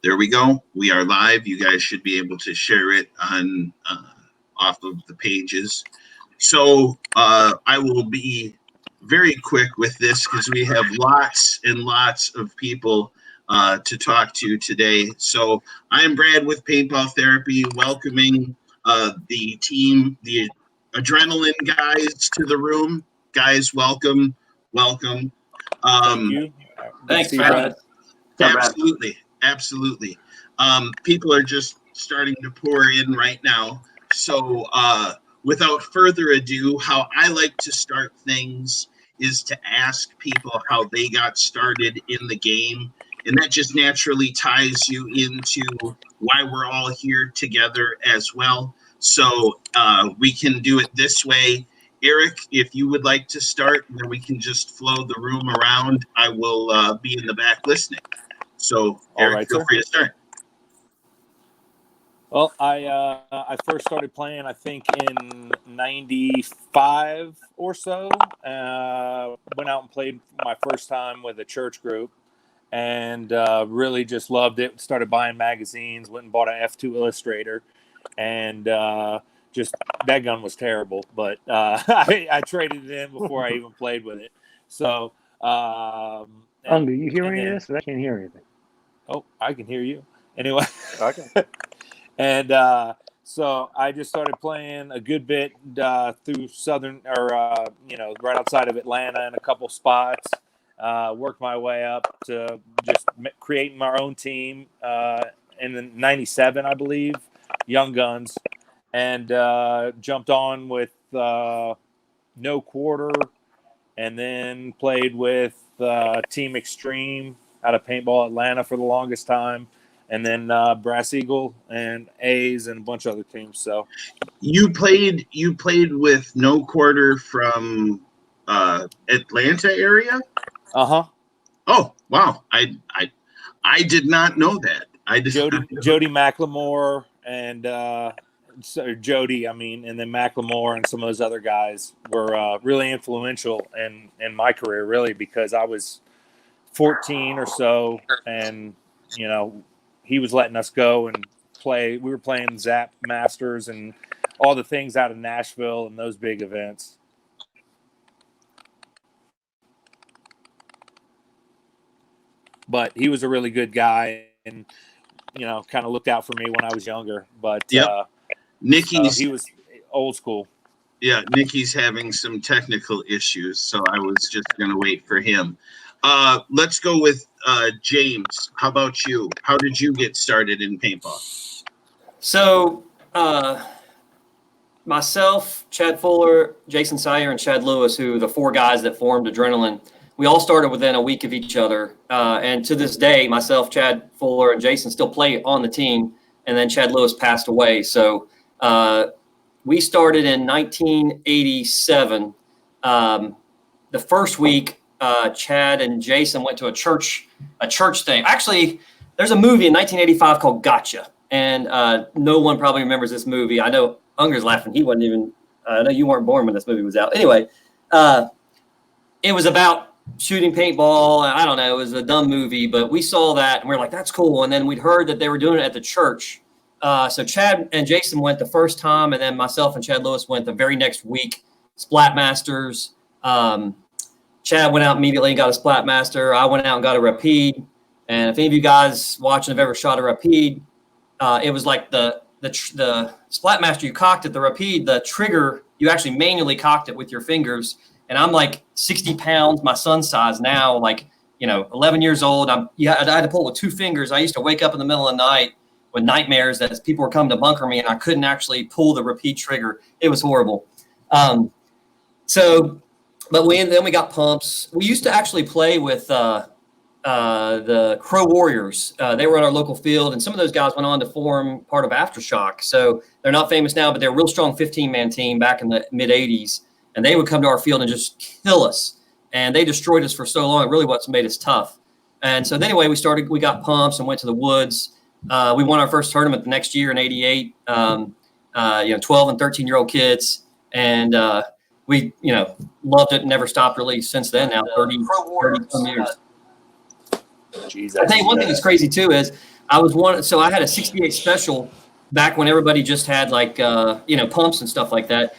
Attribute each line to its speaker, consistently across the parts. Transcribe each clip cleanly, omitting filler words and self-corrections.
Speaker 1: There we go. We are live. You guys should be able to share it on off of the pages. So I will be very quick with this because we have lots and lots of people to talk to today. So I'm Brad with Paintball Therapy, welcoming the team, the adrenaline guys to the room. Guys, welcome.
Speaker 2: Thank you.
Speaker 3: Thanks, Brad.
Speaker 1: Absolutely. People are just starting to pour in right now. So without further ado, how I like to start things is to ask people how they got started in the game. And that just naturally ties you into why we're all here together as well. So we can do it this way. Eric, if you would like to start, then we can just flow the room around. I will be in the back listening. So, Eric, feel free to start.
Speaker 2: Well, I first started playing, I think, in '95 or so. Went out and played my first time with a church group, and really just loved it. Started buying magazines, went and bought an F2 Illustrator, and just that gun was terrible. But I traded it in before I even played with it. So,
Speaker 4: do you hear any of this? I can't hear anything.
Speaker 2: Oh, I can hear you. Anyway.
Speaker 4: Okay.
Speaker 2: And so I just started playing a good bit through southern right outside of Atlanta in a couple spots. Worked my way up to just creating my own team in the '97, I believe, Young Guns, and jumped on with No Quarter, and then played with Team Extreme out of Paintball Atlanta for the longest time. And then Brass Eagle and A's and a bunch of other teams. So
Speaker 1: you played with No Quarter from Atlanta area?
Speaker 2: Uh-huh.
Speaker 1: Oh, wow. I did not know that.
Speaker 2: Jody McLemore and Jody, and then McLemore and some of those other guys were really influential in my career, really, because I was 14 or so, and he was letting us go and play. We were playing Zap Masters and all the things out of Nashville and those big events. But he was a really good guy and, kind of looked out for me when I was younger. But
Speaker 1: Nikki's,
Speaker 2: he was old school.
Speaker 1: Yeah, Nikki's having some technical issues, so I was just going to wait for him. Let's go with James. How about you? How did you get started in paintball?
Speaker 3: So myself, Chad Fuller, Jason Sire, and Chad Lewis, who are the four guys that formed Adrenaline, we all started within a week of each other. And to this day, myself, Chad Fuller, and Jason still play on the team. And then Chad Lewis passed away. So we started in 1987. The first week, Chad and Jason went to a church thing. Actually, there's a movie in 1985 called Gotcha, and no one probably remembers this movie. I know Unger's laughing. He wasn't even. I know you weren't born when this movie was out. Anyway, it was about shooting paintball. I don't know. It was a dumb movie, but we saw that and we were like, "That's cool." And then we'd heard that they were doing it at the church. So Chad and Jason went the first time, and then myself and Chad Lewis went the very next week. Splat Masters. Chad went out immediately and got a Splat Master. I went out and got a Rapide. And if any of you guys watching have ever shot a Rapide, it was like the Splat Master you cocked at the Rapide, the trigger, you actually manually cocked it with your fingers. And I'm like 60 pounds, my son's size now, 11 years old. I had to pull it with two fingers. I used to wake up in the middle of the night with nightmares that people were coming to bunker me and I couldn't actually pull the Rapide trigger. It was horrible. But then we got pumps. We used to actually play with the Crow Warriors. They were at our local field, and some of those guys went on to form part of Aftershock. So they're not famous now, but they're a real strong 15-man team back in the mid-'80s. And they would come to our field and just kill us. And they destroyed us for so long. It really what's made us tough. And so anyway, we got pumps and went to the woods. We won our first tournament the next year in '88. 12 and 13-year-old kids. And we, loved it and never stopped really since then. Now 30 some years.
Speaker 2: Jesus.
Speaker 3: I tell you one thing that's crazy too is So I had a 68 special back when everybody just had like, pumps and stuff like that.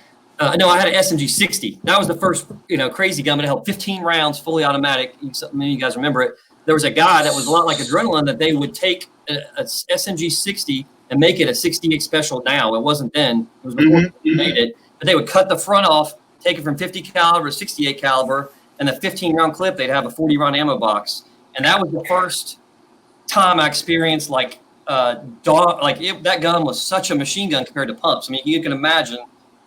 Speaker 3: No, I had an SMG 60. That was the first, crazy gun that held 15 rounds, fully automatic. Many of you guys remember it. There was a guy that was a lot like Adrenaline that they would take a SMG 60 and make it a 68 special now. It wasn't then. It was before they made it. But they would cut the front off, take it from 50 caliber to 68 caliber, and the 15 round clip, they'd have a 40 round ammo box. And that was the first time I experienced that gun was such a machine gun compared to pumps. I mean, you can imagine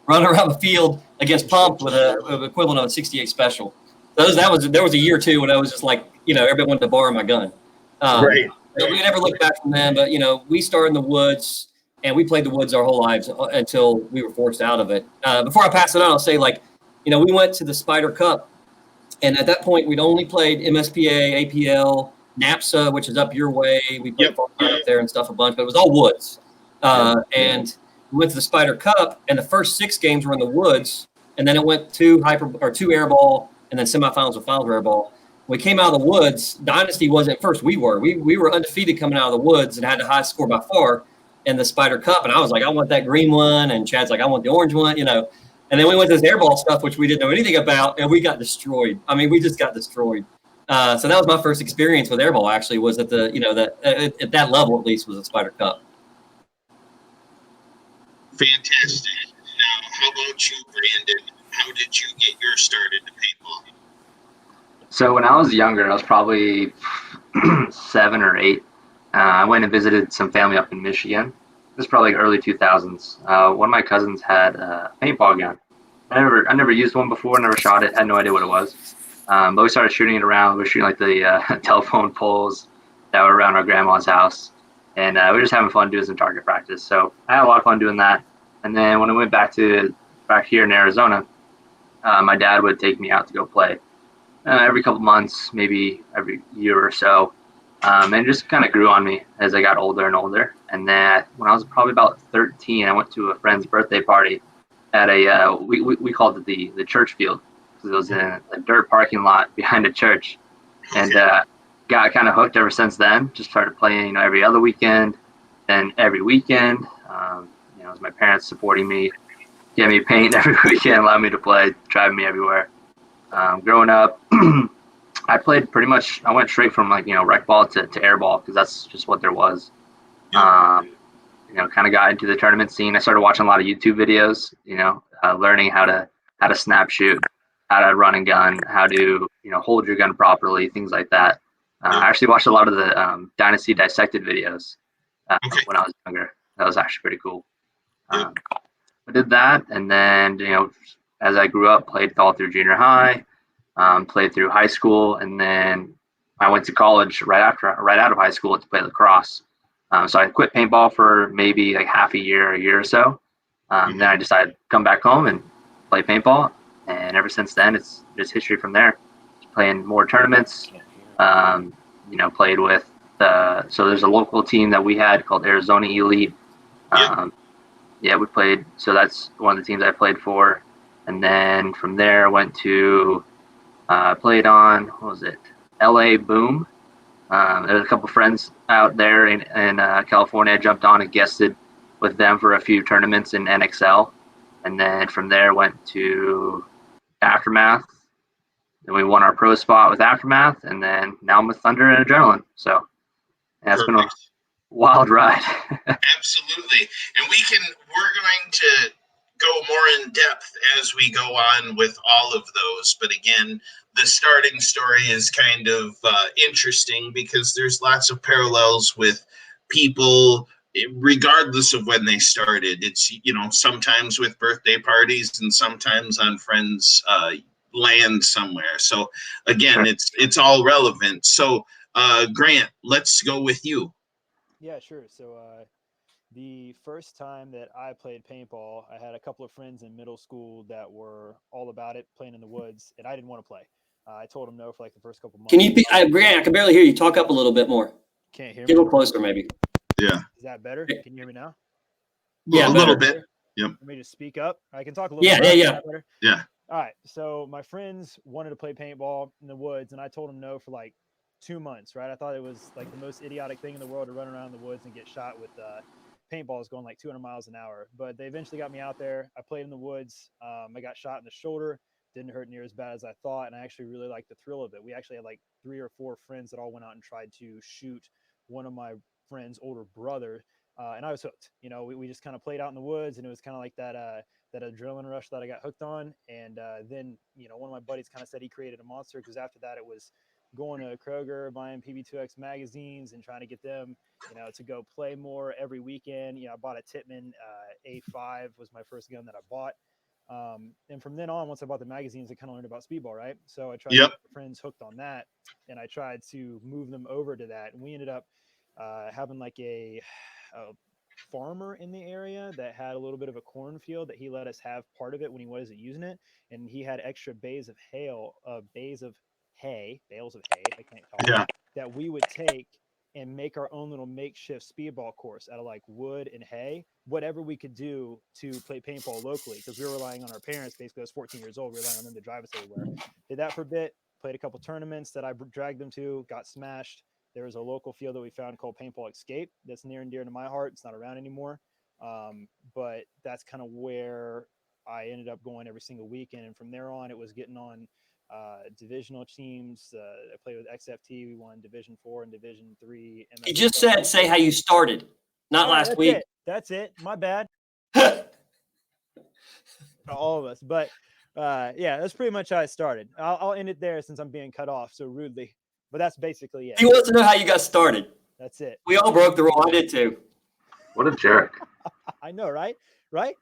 Speaker 3: running around the field against pumps with an equivalent of a 68 special. There was a year or two when I was just like, everybody wanted to borrow my gun.
Speaker 1: Right.
Speaker 3: We never looked back from then, but we started in the woods and we played the woods our whole lives until we were forced out of it. Before I pass it on, I'll say we went to the Spider Cup, and at that point we'd only played MSPA, APL, NAPSA, which is up your way. We played up there and stuff a bunch, but it was all woods. And we went to the Spider Cup, and the first 6 games were in the woods, and then it went to 2 airball, and then semifinals and finals were airball. When we came out of the woods, Dynasty wasn't first. We were. We were undefeated coming out of the woods and had the highest score by far in the Spider Cup. And I was like, I want that green one, and Chad's like, I want the orange one, And then we went to this airball stuff, which we didn't know anything about, and we got destroyed. I mean, we just got destroyed. So that was my first experience with airball. Actually, was at at that level at least was the Spider Cup.
Speaker 1: Fantastic. Now, how about you, Brandon? How did you get your start into paintball?
Speaker 5: So when I was younger, I was probably 7 or 8. I went and visited some family up in Michigan. This was probably early 2000s. One of my cousins had a paintball gun. I never used one before, never shot it, had no idea what it was. But we started shooting it around. We were shooting like the telephone poles that were around our grandma's house. And we were just having fun doing some target practice. So I had a lot of fun doing that. And then when I went back here in Arizona, my dad would take me out to go play every couple months, maybe every year or so. And it just kind of grew on me as I got older and older. And then when I was probably about 13, I went to a friend's birthday party at we called it the church field. It was in a dirt parking lot behind a church, and got kind of hooked ever since then. Just started playing, every other weekend, then every weekend. It was my parents supporting me, getting me paint every weekend, allowing me to play, driving me everywhere. Growing up, I played pretty much. I went straight from rec ball to air ball because that's just what there was. Kind of got into the tournament scene. I started watching a lot of YouTube videos. Learning how to snap shoot, how to run and gun, how to hold your gun properly, things like that. I actually watched a lot of the Dynasty Dissected videos when I was younger. That was actually pretty cool. I did that, and then as I grew up, played all through junior high, played through high school, and then I went to college right out of high school to play lacrosse. So I quit paintball for maybe like half a year or so. Then I decided to come back home and play paintball, and ever since then, it's just history from there. Playing more tournaments, played with so there's a local team that we had called Arizona Elite. We played. So that's one of the teams I played for, and then from there went to played on LA Boom. There's a couple friends out there in California. I jumped on and guested with them for a few tournaments in NXL, and then from there went to Aftermath. Then we won our pro spot with Aftermath, and then now I'm with Thunder and Adrenaline. So it's been a wild ride.
Speaker 1: Absolutely. And we're going to go more in depth as we go on with all of those. But again, the starting story is kind of interesting because there's lots of parallels with people, regardless of when they started. It's, sometimes with birthday parties and sometimes on friends' land somewhere. So again, it's all relevant. So Grant, let's go with you.
Speaker 6: Yeah, sure. So the first time that I played paintball, I had a couple of friends in middle school that were all about it, playing in the woods, and I didn't want to play. I told them no for like the first couple months.
Speaker 3: Can you, Grant, I can barely hear you. Talk up a little bit more.
Speaker 6: Can't hear me?
Speaker 3: Get a little closer, maybe.
Speaker 1: Yeah.
Speaker 6: Is that better? Can you hear me now?
Speaker 1: Yeah, a little bit. Yep.
Speaker 6: Let me just speak up. I can talk a little bit.
Speaker 1: Yeah.
Speaker 6: All right. So my friends wanted to play paintball in the woods, and I told them no for like 2 months, right? I thought it was like the most idiotic thing in the world to run around the woods and get shot with paintballs going like 200 miles an hour. But they eventually got me out there. I played in the woods. I got shot in the shoulder. Didn't hurt near as bad as I thought. And I actually really liked the thrill of it. We actually had like 3 or 4 friends that all went out and tried to shoot one of my friend's older brother. And I was hooked. You know, we just kind of played out in the woods, and it was kind of like that adrenaline rush that I got hooked on. And then, you know, one of my buddies kind of said he created a monster, because after that it was going to Kroger, buying PB2X magazines and trying to get them, you know, to go play more every weekend. You know, I bought a Tippmann A5 was my first gun that I bought. And from then on, once I bought the magazines, I kind of learned about speedball, right? So I tried to get friends hooked on that, and I tried to move them over to that. And we ended up having like a farmer in the area that had a little bit of a cornfield that he let us have part of it when he wasn't using it. And he had extra bales of hay, I can't talk, that we would take and make our own little makeshift speedball course out of like wood and hay, whatever we could do to play paintball locally, because we were relying on our parents. Basically, I was 14 years old, relying on them to drive us everywhere. Did that for a bit, played a couple tournaments that I dragged them to, got smashed. There was a local field that we found called Paintball Escape that's near and dear to my heart. It's not around anymore. But that's kind of where I ended up going every single weekend. And from there on, it was getting on divisional teams. I played with XFT. We won Division 4 and Division 3.
Speaker 3: You just said, say how you started, not last week.
Speaker 6: That's it. My bad. All of us. But yeah, that's pretty much how I started. I'll end it there since I'm being cut off so rudely. But that's basically it.
Speaker 3: He wants to know how you got started.
Speaker 6: That's it.
Speaker 3: We all broke the rule. I did too.
Speaker 5: What a jerk.
Speaker 6: I know, right? Right?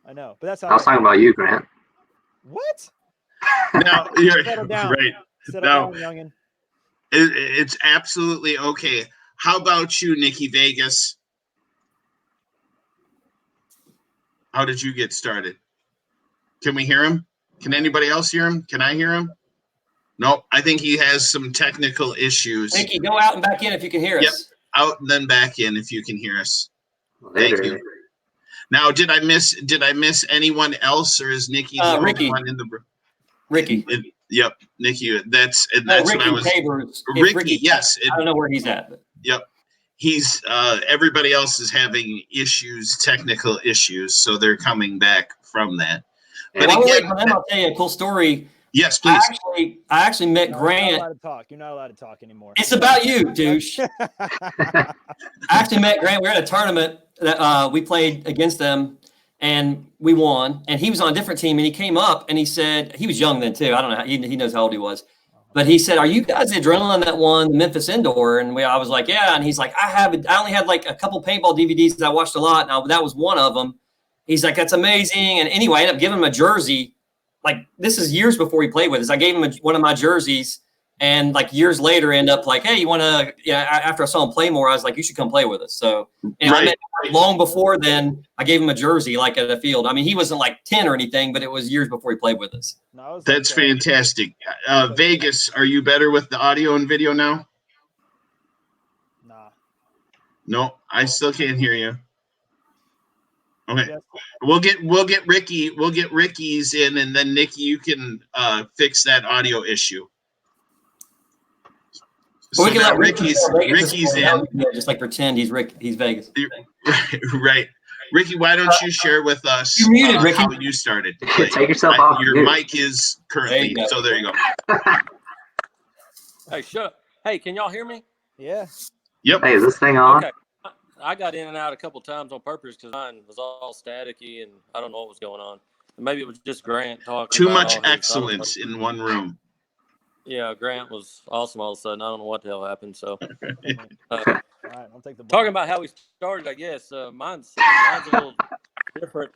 Speaker 6: I know. But that's how
Speaker 5: I was talking about you, Grant.
Speaker 6: What?
Speaker 1: Now you're
Speaker 6: Settle down.
Speaker 1: right.
Speaker 6: Settle down, youngin.
Speaker 1: It's absolutely okay. How about you, Nikki Vegas? How did you get started? Can we hear him? Can anybody else hear him? Can I hear him? No, I think he has some technical issues.
Speaker 3: Nikki, go out and back in if you can hear us.
Speaker 1: Yep, out and then back in if you can hear us.
Speaker 5: Later.
Speaker 1: Thank you. Now, did I miss anyone else, or is Nikki the
Speaker 3: Ricky.
Speaker 1: only one in the
Speaker 3: Ricky.
Speaker 1: Yep, Nikki. That's
Speaker 3: Ricky
Speaker 1: what I was.
Speaker 3: Pavers.
Speaker 1: Ricky, yes.
Speaker 3: I don't know where he's at. But.
Speaker 1: Yep. He's everybody else is having issues, technical issues, so they're coming back from that.
Speaker 3: But while we're waiting for them, I'll tell you a cool story.
Speaker 1: Yes, please.
Speaker 3: I actually met Grant.
Speaker 6: You're not allowed to talk. You're not allowed to talk anymore.
Speaker 3: It's about you, douche. I actually met Grant. We were at a tournament that we played against them, and we won. And he was on a different team, and he came up and he said, he was young then too. I don't know. He knows how old he was. But he said, "Are you guys the Adrenaline that won the Memphis Indoor?" And I was like, "Yeah." And he's like, I only had like a couple paintball DVDs that I watched a lot. Now that was one of them. He's like, "That's amazing." And anyway, I ended up giving him a jersey. Like, this is years before he played with us. I gave him one of my jerseys, and like years later, end up like, "Hey, you want to?" Yeah. After I saw him play more, I was like, "You should come play with us." So, and I met him long before then. I gave him a jersey, like at the field. I mean, he wasn't like 10 or anything, but it was years before he played with us.
Speaker 6: No,
Speaker 1: That's fantastic. Vegas, are you better with the audio and video now?
Speaker 6: Nah.
Speaker 1: No, I still can't hear you. Okay.
Speaker 6: Yes.
Speaker 1: We'll get Ricky's in, and then Nikki, you can fix that audio issue. So
Speaker 3: we can
Speaker 1: now
Speaker 3: let
Speaker 1: Ricky's in.
Speaker 3: Just like pretend he's Vegas.
Speaker 1: Right. Ricky, why don't you share with us
Speaker 3: You're muted, Ricky.
Speaker 1: how you started?
Speaker 5: Take yourself off.
Speaker 1: Your
Speaker 5: mute.
Speaker 1: mic is currently, so there you go.
Speaker 7: Hey, shut up. Hey, can y'all hear me?
Speaker 6: Yeah.
Speaker 1: Yep.
Speaker 5: Hey, is this thing on?
Speaker 7: Okay. I got in and out a couple times on purpose because mine was all staticky and I don't know what was going on. Maybe it was just Grant talking.
Speaker 1: Too
Speaker 7: about
Speaker 1: much
Speaker 7: all his-
Speaker 1: excellence in one room.
Speaker 7: Yeah, Grant was awesome all of a sudden. I don't know what the hell happened. So,
Speaker 6: All right, I'll take the ball.
Speaker 7: talking about how we started, I guess mine's a little different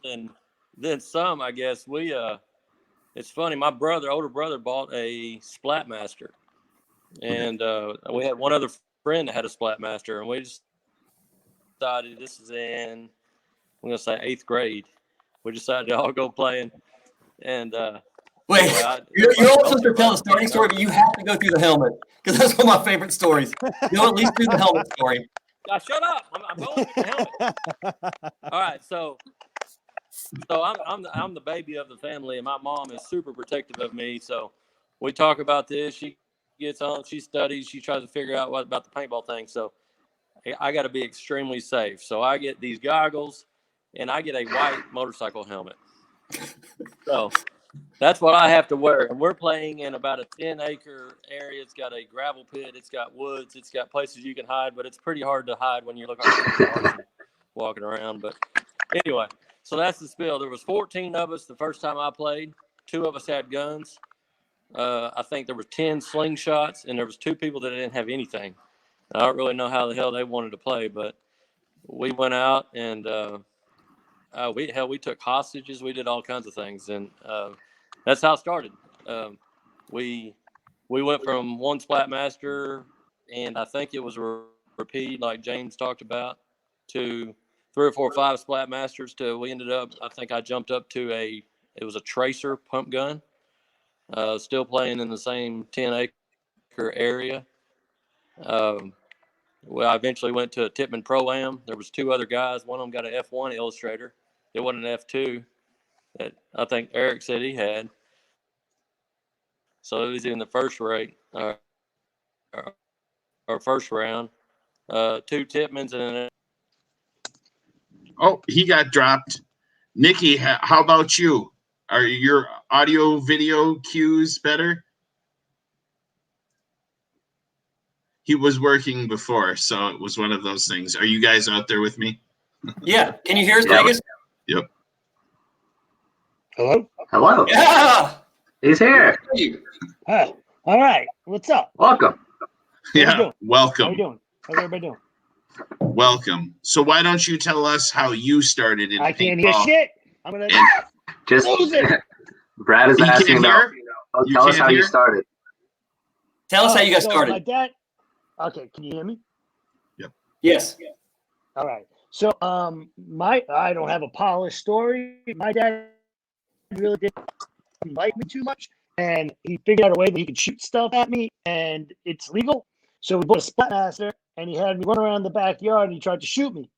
Speaker 7: than some. I guess it's funny. My older brother, bought a Splatmaster, and we had one other friend that had a Splatmaster, and we just decided, this is in, I'm gonna say 8th grade. We decided to all go playing, and
Speaker 3: Wait,
Speaker 7: anyway,
Speaker 3: you're all supposed to tell a starting story, but you have to go through the helmet because that's one of my favorite stories. You'll at least do the helmet story.
Speaker 7: shut up! I'm going with the helmet. All right, so I'm the baby of the family, and my mom is super protective of me. So we talk about this. She gets on, she studies, she tries to figure out what about the paintball thing. So I got to be extremely safe. So I get these goggles, and I get a white motorcycle helmet. So that's what I have to wear. And we're playing in about a 10-acre area. It's got a gravel pit. It's got woods. It's got places you can hide, but it's pretty hard to hide when you're looking like a person walking around. But anyway, so that's the spill. There was 14 of us the first time I played. 2 of us had guns. I think there were 10 slingshots, and there was 2 people that didn't have anything. I don't really know how the hell they wanted to play, but we went out and we took hostages. We did all kinds of things, and that's how it started. We went from one Splatmaster, and I think it was a repeat, like James talked about, to 3 or 4 or 5 Splatmasters. To we ended up, I think I jumped up to it was a Tracer pump gun. Still playing in the same 10-acre area. Well, I eventually went to a Tippmann Pro-Am. There was 2 other guys. One of them got an F1 Illustrator. It wasn't an F2 that I think Eric said he had. So it was in the first rate, or first round. 2 Tippmanns and then.
Speaker 1: Oh, he got dropped. Nikki, how about you? Are your audio video cues better? He was working before, so it was one of those things. Are you guys out there with me?
Speaker 3: Yeah. Can you hear us, Vegas?
Speaker 1: Yep.
Speaker 4: Hello?
Speaker 5: Hello.
Speaker 3: Yeah.
Speaker 5: He's here.
Speaker 4: Hi. All right. What's up?
Speaker 5: Welcome.
Speaker 4: you
Speaker 1: Yeah.
Speaker 4: doing? How
Speaker 1: Welcome.
Speaker 4: you doing? How's everybody doing?
Speaker 1: Welcome. So why don't you tell us how you started in
Speaker 4: I can't hear
Speaker 1: paintball?
Speaker 4: shit. I'm gonna
Speaker 5: Just
Speaker 4: lose it.
Speaker 5: Brad is
Speaker 1: You
Speaker 5: asking
Speaker 1: can't
Speaker 5: about.
Speaker 1: hear? You
Speaker 5: Tell us
Speaker 1: can't
Speaker 5: how you
Speaker 1: hear?
Speaker 5: started.
Speaker 3: Tell us how you got
Speaker 4: so
Speaker 3: started.
Speaker 4: My dad. Okay, can you hear me?
Speaker 3: Yes.
Speaker 4: All right. So I don't have a polished story. My dad really didn't like me too much, and he figured out a way that he could shoot stuff at me, and it's legal. So we bought a Splatmaster, and he had me run around the backyard, and he tried to shoot me.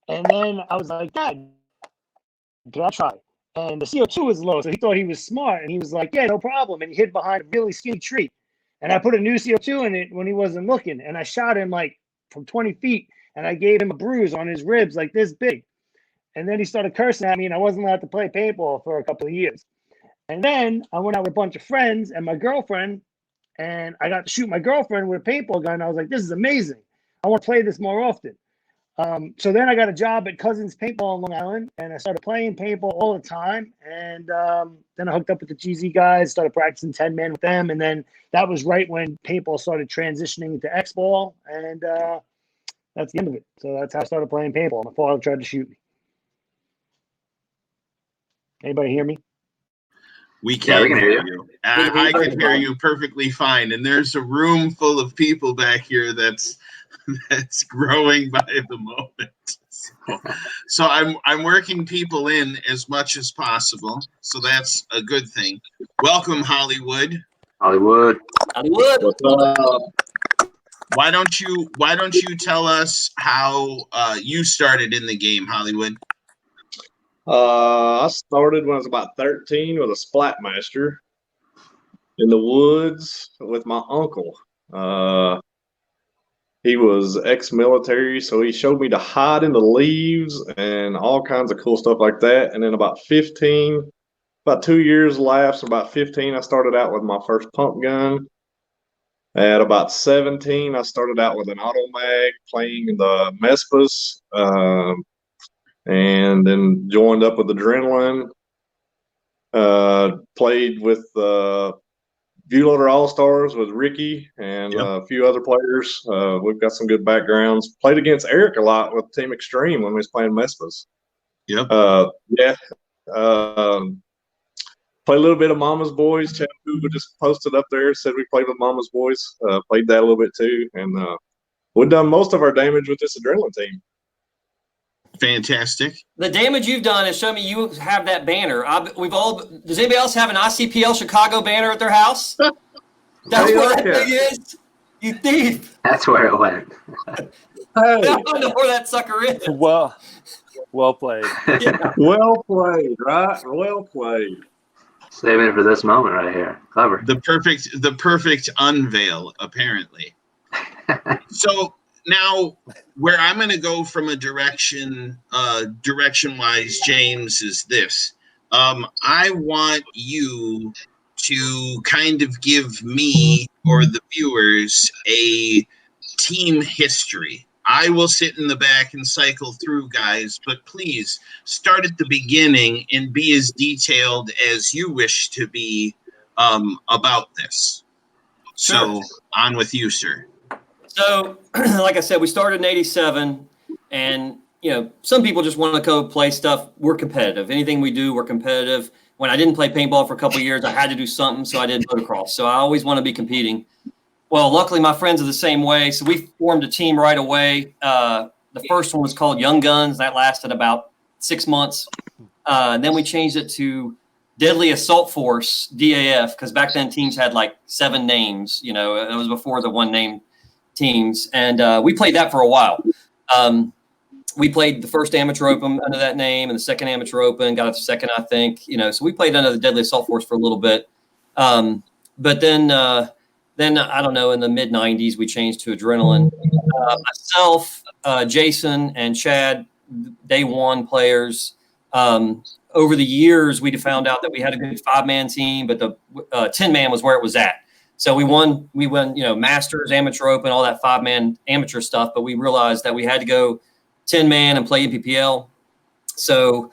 Speaker 4: And then I was like, Dad, can I try? And the CO2 was low, so he thought he was smart, and he was like, yeah, no problem. And he hid behind a really skinny tree. And I put a new CO2 in it when he wasn't looking, and I shot him like from 20 feet, and I gave him a bruise on his ribs like this big. And then he started cursing at me, and I wasn't allowed to play paintball for a couple of years. And then I went out with a bunch of friends and my girlfriend, and I got to shoot my girlfriend with a paintball gun. I was like, this is amazing. I want to play this more often. So then I got a job at Cousins Paintball in Long Island, and I started playing paintball all the time. And then I hooked up with the GZ guys, started practicing 10-man with them. And then that was right when paintball started transitioning to X-ball. And that's the end of it. So that's how I started playing paintball. My father tried to shoot me. Anybody hear me?
Speaker 1: We can hear you. I
Speaker 3: can
Speaker 1: can hear you perfectly fine. And there's a room full of people back here that's growing by the moment. So I'm working people in as much as possible. So that's a good thing. Welcome, Hollywood.
Speaker 5: Hollywood.
Speaker 1: Why don't you tell us how you started in the game, Hollywood?
Speaker 8: I started when I was about 13 with a Splatmaster in the woods with my uncle. He was ex-military, so he showed me to hide in the leaves and all kinds of cool stuff like that. And then about 2 years lapsed. About 15, I started out with my first pump gun. At about 17, I started out with an auto mag playing the Mespas, and then joined up with Adrenaline. Played with Viewloader All-Stars with Ricky and a few other players. We've got some good backgrounds. Played against Eric a lot with Team Extreme when we was playing Mespas.
Speaker 1: Yep.
Speaker 8: Played a little bit of Mama's Boys. Chad Hoover just posted up there, said we played with Mama's Boys. Played that a little bit too. And we've done most of our damage with this Adrenaline team.
Speaker 1: Fantastic.
Speaker 3: The damage you've done is show me you have that banner. Does anybody else have an ICPL Chicago banner at their house? That's where that thing is. You thief.
Speaker 5: That's where it went.
Speaker 8: Hey.
Speaker 3: I don't know where that sucker is.
Speaker 2: Well played.
Speaker 3: Yeah.
Speaker 8: Well played, right? Well played.
Speaker 5: Saving it for this moment right here. Clever.
Speaker 1: The perfect unveil, apparently. So now where I'm going to go from a direction wise, James, is this. I want you to kind of give me or the viewers a team history. I will sit in the back and cycle through, guys, but please start at the beginning and be as detailed as you wish to be about this. So on with you, sir.
Speaker 3: So, like I said, we started in '87, and some people just want to go play stuff. We're competitive. Anything we do, we're competitive. When I didn't play paintball for a couple of years, I had to do something, so I did motocross. So I always want to be competing. Well, luckily, my friends are the same way, so we formed a team right away. The first one was called Young Guns. That lasted about 6 months. And then we changed it to Deadly Assault Force, DAF, because back then teams had like 7 names. It was before the one name teams. And we played that for a while. We played the first amateur open under that name and the second amateur open, got a second, I think. So we played under the Deadly Assault Force for a little bit. But then I don't know, in the mid 90s, we changed to Adrenaline. Myself, Jason, and Chad, day one players. Over the years, we found out that we had a good 5-man team, but the 10-man was where it was at. So we won, Masters, Amateur Open, all that 5-man amateur stuff. But we realized that we had to go 10-man and play NPPL. So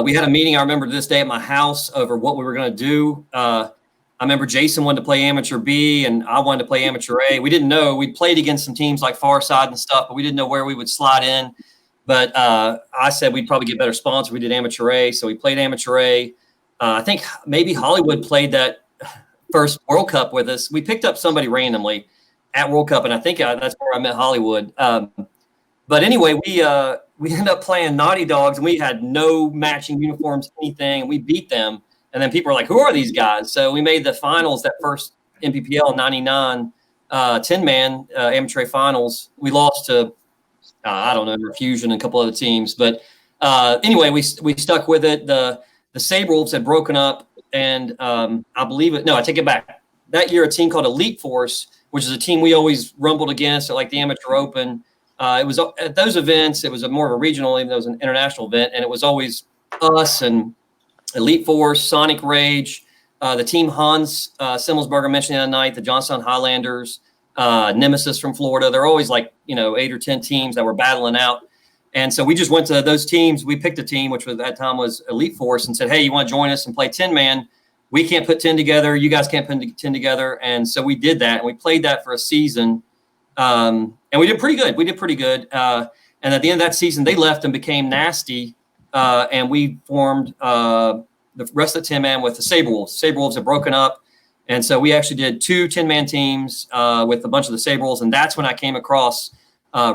Speaker 3: we had a meeting, I remember to this day, at my house over what we were going to do. I remember Jason wanted to play Amateur B and I wanted to play Amateur A. We didn't know. We played against some teams like Farside and stuff, but we didn't know where we would slide in. But I said we'd probably get better sponsors. We did Amateur A, so we played Amateur A. I think maybe Hollywood played that first World Cup with us. We picked up somebody randomly at World Cup, and I think that's where I met Hollywood. But anyway, we ended up playing Naughty Dogs, and we had no matching uniforms, anything, and we beat them. And then people were like, who are these guys? So we made the finals that first NPPL 99 10-man amateur A finals. We lost to, I don't know, Fusion and a couple other teams. But anyway, we stuck with it. The Sabre Wolves had broken up. And I believe it. No, I take it back. That year, a team called Elite Force, which is a team we always rumbled against at like the Amateur Open. It was at those events, it was more of a regional, even though it was an international event. And it was always us and Elite Force, Sonic Rage, the team Hans Simmelsberger mentioned the other night, the Johnstown Highlanders, Nemesis from Florida. They're always like, 8 or 10 teams that were battling out. And so we just went to those teams. We picked a team, which at that time was Elite Force, and said, hey, you want to join us and play 10-man? We can't put 10 together. You guys can't put 10 together. And so we did that, and we played that for a season. And we did pretty good. And at the end of that season, they left and became Nasty. And we formed the rest of the 10-man with the Sabre Wolves. The Sabre Wolves had broken up. And so we actually did 2 10-man teams with a bunch of the Sabre Wolves. And that's when I came across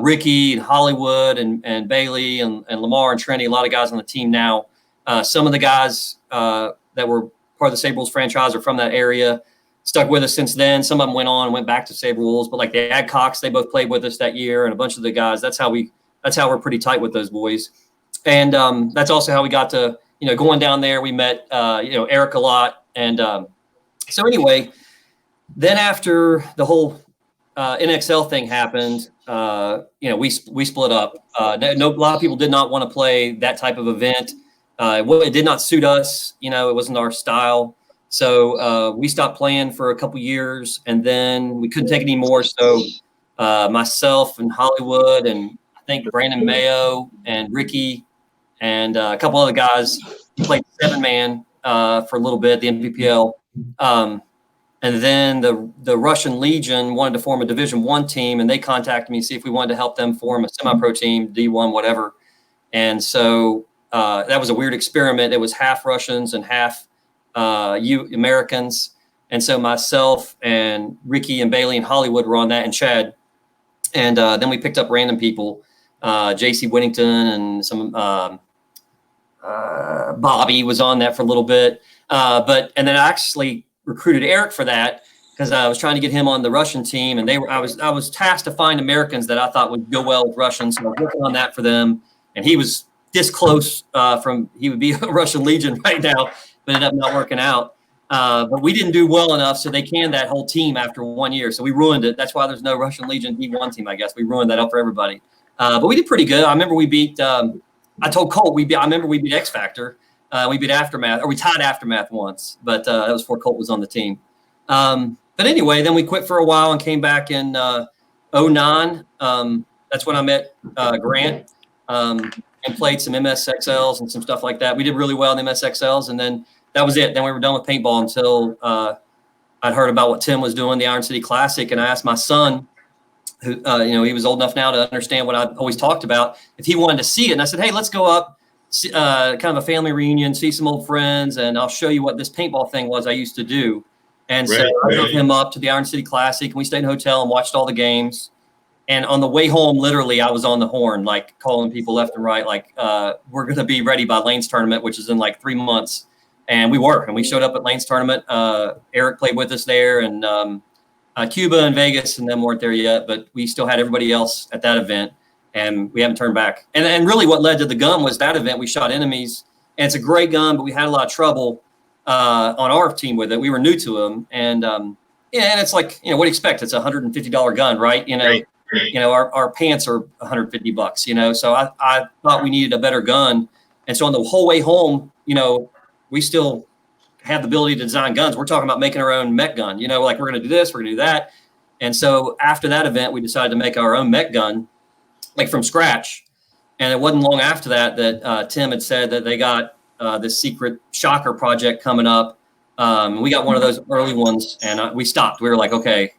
Speaker 3: Ricky and Hollywood and Bailey and Lamar and Trinity, a lot of guys on the team now. Some of the guys that were part of the Sabre Wolves franchise are from that area, stuck with us since then. Some of them went on and went back to Sabre Wolves, but like the Adcocks, they both played with us that year, and a bunch of the guys. That's how we're pretty tight with those boys. And that's also how we got to, going down there. We met, Eric a lot. And so anyway, then after the whole NXL thing happened, we split up. A lot of people did not want to play that type of event. It did not suit us. It wasn't our style. So we stopped playing for a couple years, and then we couldn't take it anymore. So myself and Hollywood and I think Brandon Mayo and Ricky and a couple other guys played 7-man for a little bit, the NPPL. And then the Russian Legion wanted to form a Division I team, and they contacted me to see if we wanted to help them form a semi-pro team, D1, whatever. And so that was a weird experiment. It was half Russians and half Americans. And so myself and Ricky and Bailey and Hollywood were on that, and Chad. And then we picked up random people, J.C. Whittington and some Bobby was on that for a little bit. And then I actually recruited Eric for that because I was trying to get him on the Russian team, and I was tasked to find Americans that I thought would go well with Russians. So I was working on that for them, and he was this close he would be a Russian Legion right now, but ended up not working out. But we didn't do well enough, so they canned that whole team after 1 year. So we ruined it. That's why there's no Russian Legion D1 team, I guess. We ruined that up for everybody. But we did pretty good. I remember we beat, I told Colt, I remember we beat X Factor. We beat Aftermath, or we tied Aftermath once, but that was before Colt was on the team. But anyway, then we quit for a while and came back in 09. That's when I met Grant and played some MSXLs and some stuff like that. We did really well in MSXLs, and then that was it. Then we were done with paintball until I'd heard about what Tim was doing, the Iron City Classic, and I asked my son, who he was old enough now to understand what I always talked about, if he wanted to see it. And I said, hey, let's go up, kind of a family reunion, see some old friends, and I'll show you what this paintball thing was I used to do. And so I drove him up to the Iron City Classic, and we stayed in a hotel and watched all the games. And on the way home, literally, I was on the horn, like calling people left and right, like, we're going to be ready by Lane's tournament, which is in like 3 months. And we were, and we showed up at Lane's tournament. Eric played with us there, and Cuba and Vegas and them weren't there yet, but we still had everybody else at that event, and we haven't turned back. And really what led to the gun was that event. We shot enemies, and it's a great gun, but we had a lot of trouble on our team with it. We were new to them, and and it's like, what do you expect? It's a $150 gun, right?
Speaker 1: Right.
Speaker 3: Our pants are $150, so I thought we needed a better gun. And so on the whole way home, we still have the ability to design guns. We're talking about making our own mech gun, like we're going to do this, we're going to do that. And so after that event, we decided to make our own mech gun, like from scratch. And it wasn't long after that Tim had said that they got this secret shocker project coming up. We got one of those early ones, and we stopped. We were like, okay,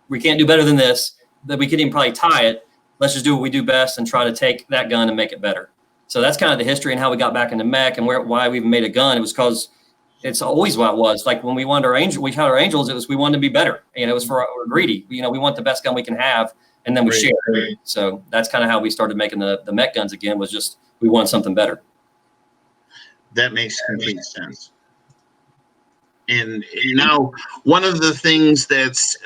Speaker 3: we can't do better than this. That we could even probably tie it. Let's just do what we do best and try to take that gun and make it better. So that's kind of the history and how we got back into mech and why we even made a gun. It was because it's always what it was. Like when we shot our Angels, it was, we wanted to be better. It was we're greedy. We want the best gun we can have, and then we share it. So that's kind of how we started making the mech guns again, was just, we want something better.
Speaker 1: That makes complete sense. And now, one of the things that's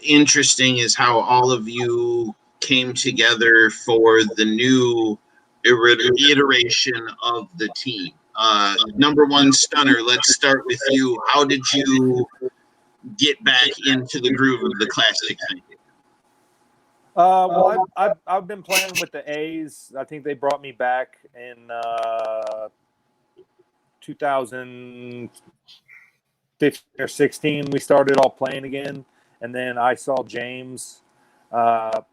Speaker 1: interesting is how all of you came together for the new iteration of the team. Number one, Stunner, let's start with you. How did you get back into the groove of the classic thing?
Speaker 2: Well, I've been playing with the A's. I think they brought me back in 2015 or 16. We started all playing again, and then I saw James, at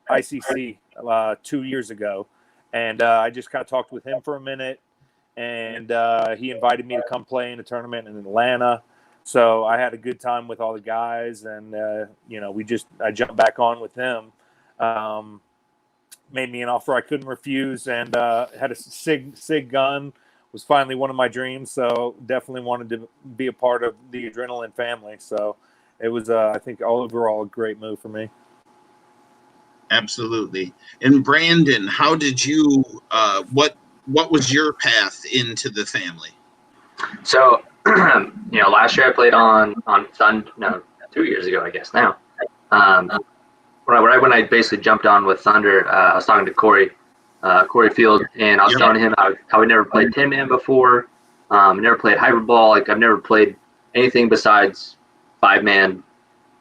Speaker 2: ICC 2 years ago, and I just kind of talked with him for a minute, and he invited me to come play in a tournament in Atlanta. So I had a good time with all the guys, and I jumped back on with him. Made me an offer I couldn't refuse, and had a SIG gun. Was finally one of my dreams. So definitely wanted to be a part of the Adrenaline family. So it was, I think, overall a great move for me.
Speaker 1: Absolutely. And Brandon, how did you? What was your path into the family?
Speaker 5: So, last year I played on Sun. No, 2 years ago, I guess now. Right when I basically jumped on with Thunder, I was talking to Corey Field, and I was telling him how I never played 10-man before. Never played Hyperball. Like, I've never played anything besides 5-man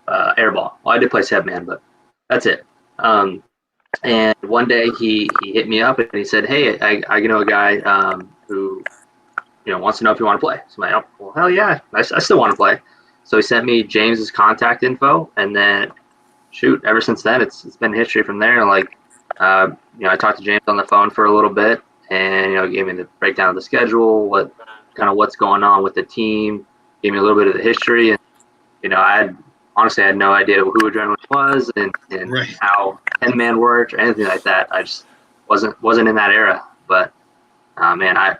Speaker 5: airball. Well, I did play 7-man, but that's it. And one day he hit me up and he said, "Hey, I know a guy who wants to know if you want to play." So I'm like, "Oh, well, hell yeah, I still want to play." So he sent me James's contact info, and then ever since then it's been history from there. Like, I talked to James on the phone for a little bit, and gave me the breakdown of the schedule, what's going on with the team, gave me a little bit of the history, and I had no idea who Adrenaline was and
Speaker 1: right.
Speaker 5: how 10-man worked or anything like that. I just wasn't in that era. But man,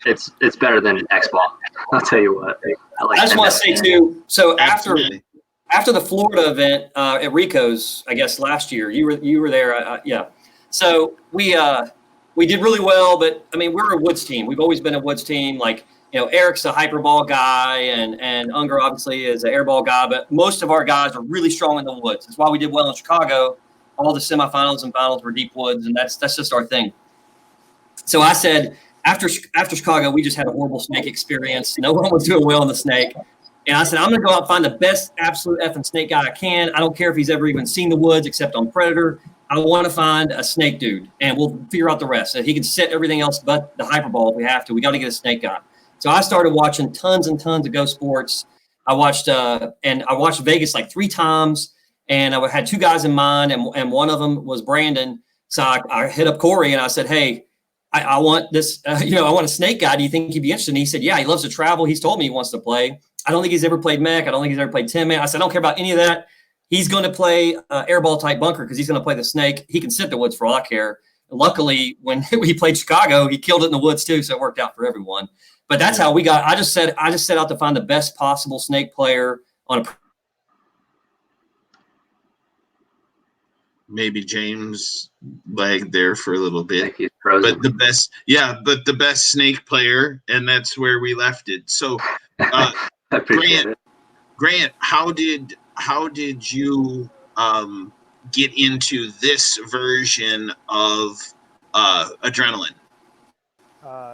Speaker 5: it's better than X-Ball. I'll tell you what.
Speaker 3: I just want to say too. So after the Florida event at Rico's, I guess last year, you were there. Yeah. So we did really well, but I mean, we're a Woods team. We've always been a Woods team. Like, Eric's a hyperball guy, and Unger obviously is an airball guy, but most of our guys are really strong in the woods. That's why we did well in Chicago. All the semifinals and finals were deep woods, and that's just our thing. So I said, After Chicago, we just had a horrible snake experience. No one was doing well on the snake. And I said, I'm going to go out and find the best absolute effing snake guy I can. I don't care if he's ever even seen the woods except on Predator. I want to find a snake dude, and we'll figure out the rest. So he can set everything else but the hyperball if we have to. We got to get a snake guy. So I started watching tons and tons of Go Sports. I watched Vegas like 3 times, and I had 2 guys in mind, and one of them was Brandon. So I hit up Corey and I said, hey, I want this, I want a snake guy. Do you think he'd be interested? And he said, yeah, he loves to travel. He's told me he wants to play. I don't think he's ever played mech. I don't think he's ever played 10-man. I said, I don't care about any of that. He's going to play airball type bunker because he's going to play the snake. He can sit in the woods for all I care. Luckily, when he played Chicago, he killed it in the woods too, so it worked out for everyone. But that's how we got. I just set out to find the best possible snake player on a.
Speaker 1: Maybe James lagged there for a little bit,
Speaker 5: but
Speaker 1: the best snake player, and that's where we left it. So, Grant, how did you get into this version of adrenaline?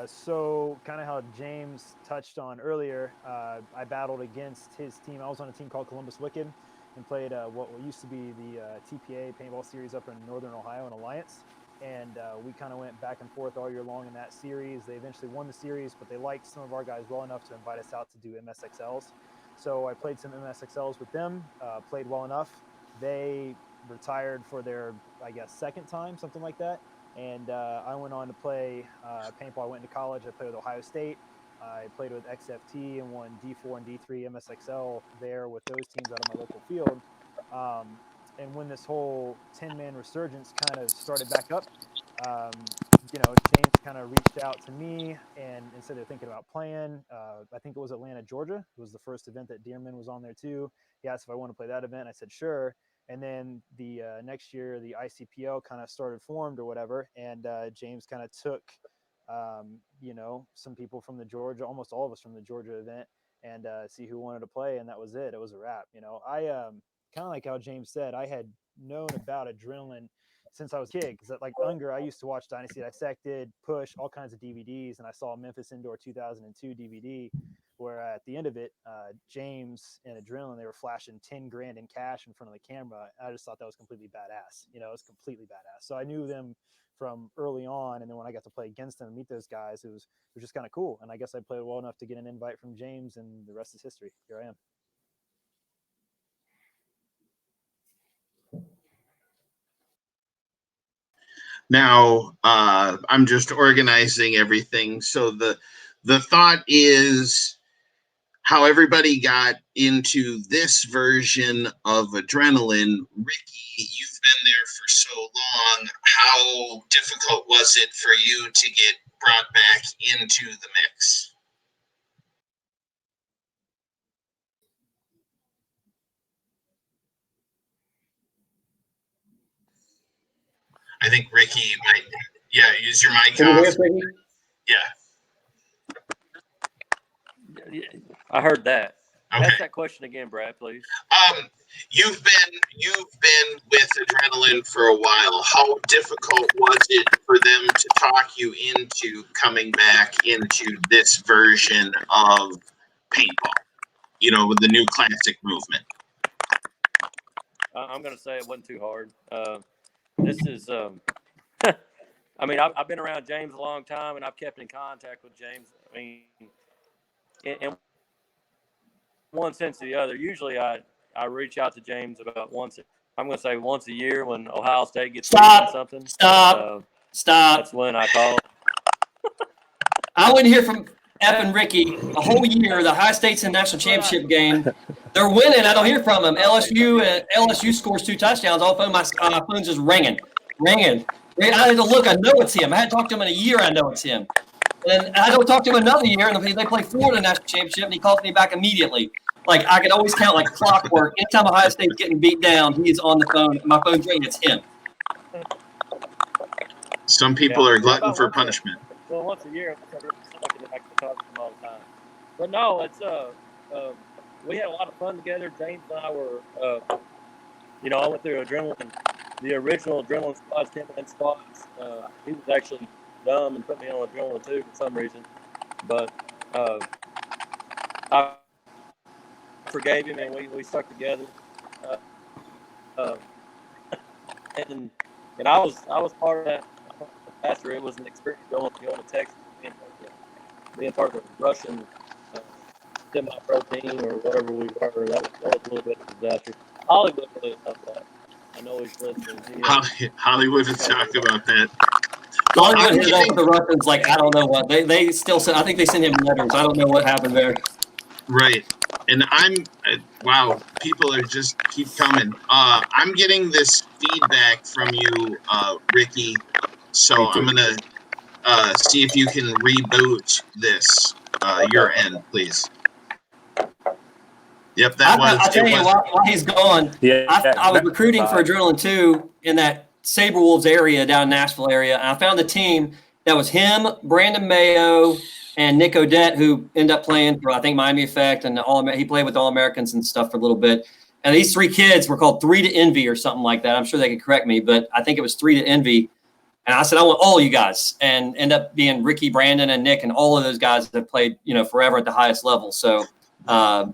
Speaker 6: So kind of how James touched on earlier, I battled against his team. I was on a team called Columbus Wicked and played what used to be the TPA Paintball Series up in Northern Ohio in Alliance. And we kind of went back and forth all year long in that series. They eventually won the series, but they liked some of our guys well enough to invite us out to do MSXLs. So I played some MSXLs with them, played well enough. They retired for their, I guess, second time, something like that. And I went on to play paintball. I went into college. I played with Ohio State. I played with XFT and won D4 and D3 MSXL there with those teams out of my local field. And when this whole 10-man resurgence kind of started back up, James kind of reached out to me and said they're thinking about playing. I think it was Atlanta, Georgia. It was the first event that Dearman was on there too. He asked if I want to play that event. I said, sure. And then the next year, the ICPL kind of started formed or whatever. And James kind of took, some people from the Georgia, almost all of us from the Georgia event, and see who wanted to play. And that was it. It was a wrap. I kind of like how James said, I had known about adrenaline since I was a kid. Because like Unger, I used to watch Dynasty Dissected, Push, all kinds of DVDs. And I saw Memphis Indoor 2002 DVD where at the end of it, James and Adrenaline, they were flashing 10 grand in cash in front of the camera. I just thought that was completely badass. It was completely badass. So I knew them from early on. And then when I got to play against them and meet those guys, it was just kind of cool. And I guess I played well enough to get an invite from James, and the rest is history. Here I am.
Speaker 1: Now, I'm just organizing everything. So the thought is how everybody got into this version of adrenaline. Ricky, you've been there for so long. How difficult was it for you to get brought back into the mix? I think Ricky might, use your mic off.
Speaker 7: Yeah, I heard that.
Speaker 1: Okay.
Speaker 7: Ask that question again, Brad, please.
Speaker 1: You've been with adrenaline for a while. How difficult was it for them to talk you into coming back into this version of paintball? With the new classic movement.
Speaker 7: I'm going to say it wasn't too hard. This is, I mean, I've been around James a long time, and I've kept in contact with James. I mean, in one sense or the other, usually I reach out to James about once a year when Ohio State gets something.
Speaker 3: Stop.
Speaker 7: That's when I call.
Speaker 3: I wouldn't hear from F and Ricky a whole year. The Ohio State's in the national championship game. They're winning. I don't hear from them. LSU scores 2 touchdowns. All phone, my phone's just ringing. I had to look. I know it's him. I hadn't talked to him in a year. I know it's him. And I don't talk to him another year, and they play Florida national championship, and he calls me back immediately. Like, I could always count like clockwork. Anytime Ohio State's getting beat down, he is on the phone. My phone's ringing. It's him.
Speaker 1: Some people are glutton for punishment.
Speaker 7: Well, once a year, I can talk to him all the time. But no, it's we had a lot of fun together. James and I were, I went through the original Adrenaline squads, 10-man squads. He was actually dumb and put me on adrenaline too for some reason. But I forgave him, and we stuck together. Uh, and I was part of that. After it was an experience going to Texas, being part of the Russian semi-pro team or whatever we were. That was a little bit of a disaster. Hollywood really loved that. I know he's listening.
Speaker 1: Hollywood would talk about that.
Speaker 3: Hollywood hit up with the Russians like I don't know what they still send. I think they send him letters. I don't know what happened there.
Speaker 1: Right. And wow, people are just keep coming. I'm getting this feedback from you, Ricky. So I'm going to see if you can reboot this, your end, please. Yep,
Speaker 3: I'll tell you while he's gone, I was recruiting for Adrenaline 2 in that Sabre Wolves area down in Nashville area. And I found a team that was him, Brandon Mayo, and Nick Odette, who ended up playing for, I think, Miami Effect. And he played with All-Americans and stuff for a little bit. And these three kids were called 3 to Envy or something like that. I'm sure they could correct me, but I think it was 3 to Envy. And I said, I want all you guys, and end up being Ricky, Brandon, and Nick, and all of those guys have played, forever at the highest level. So I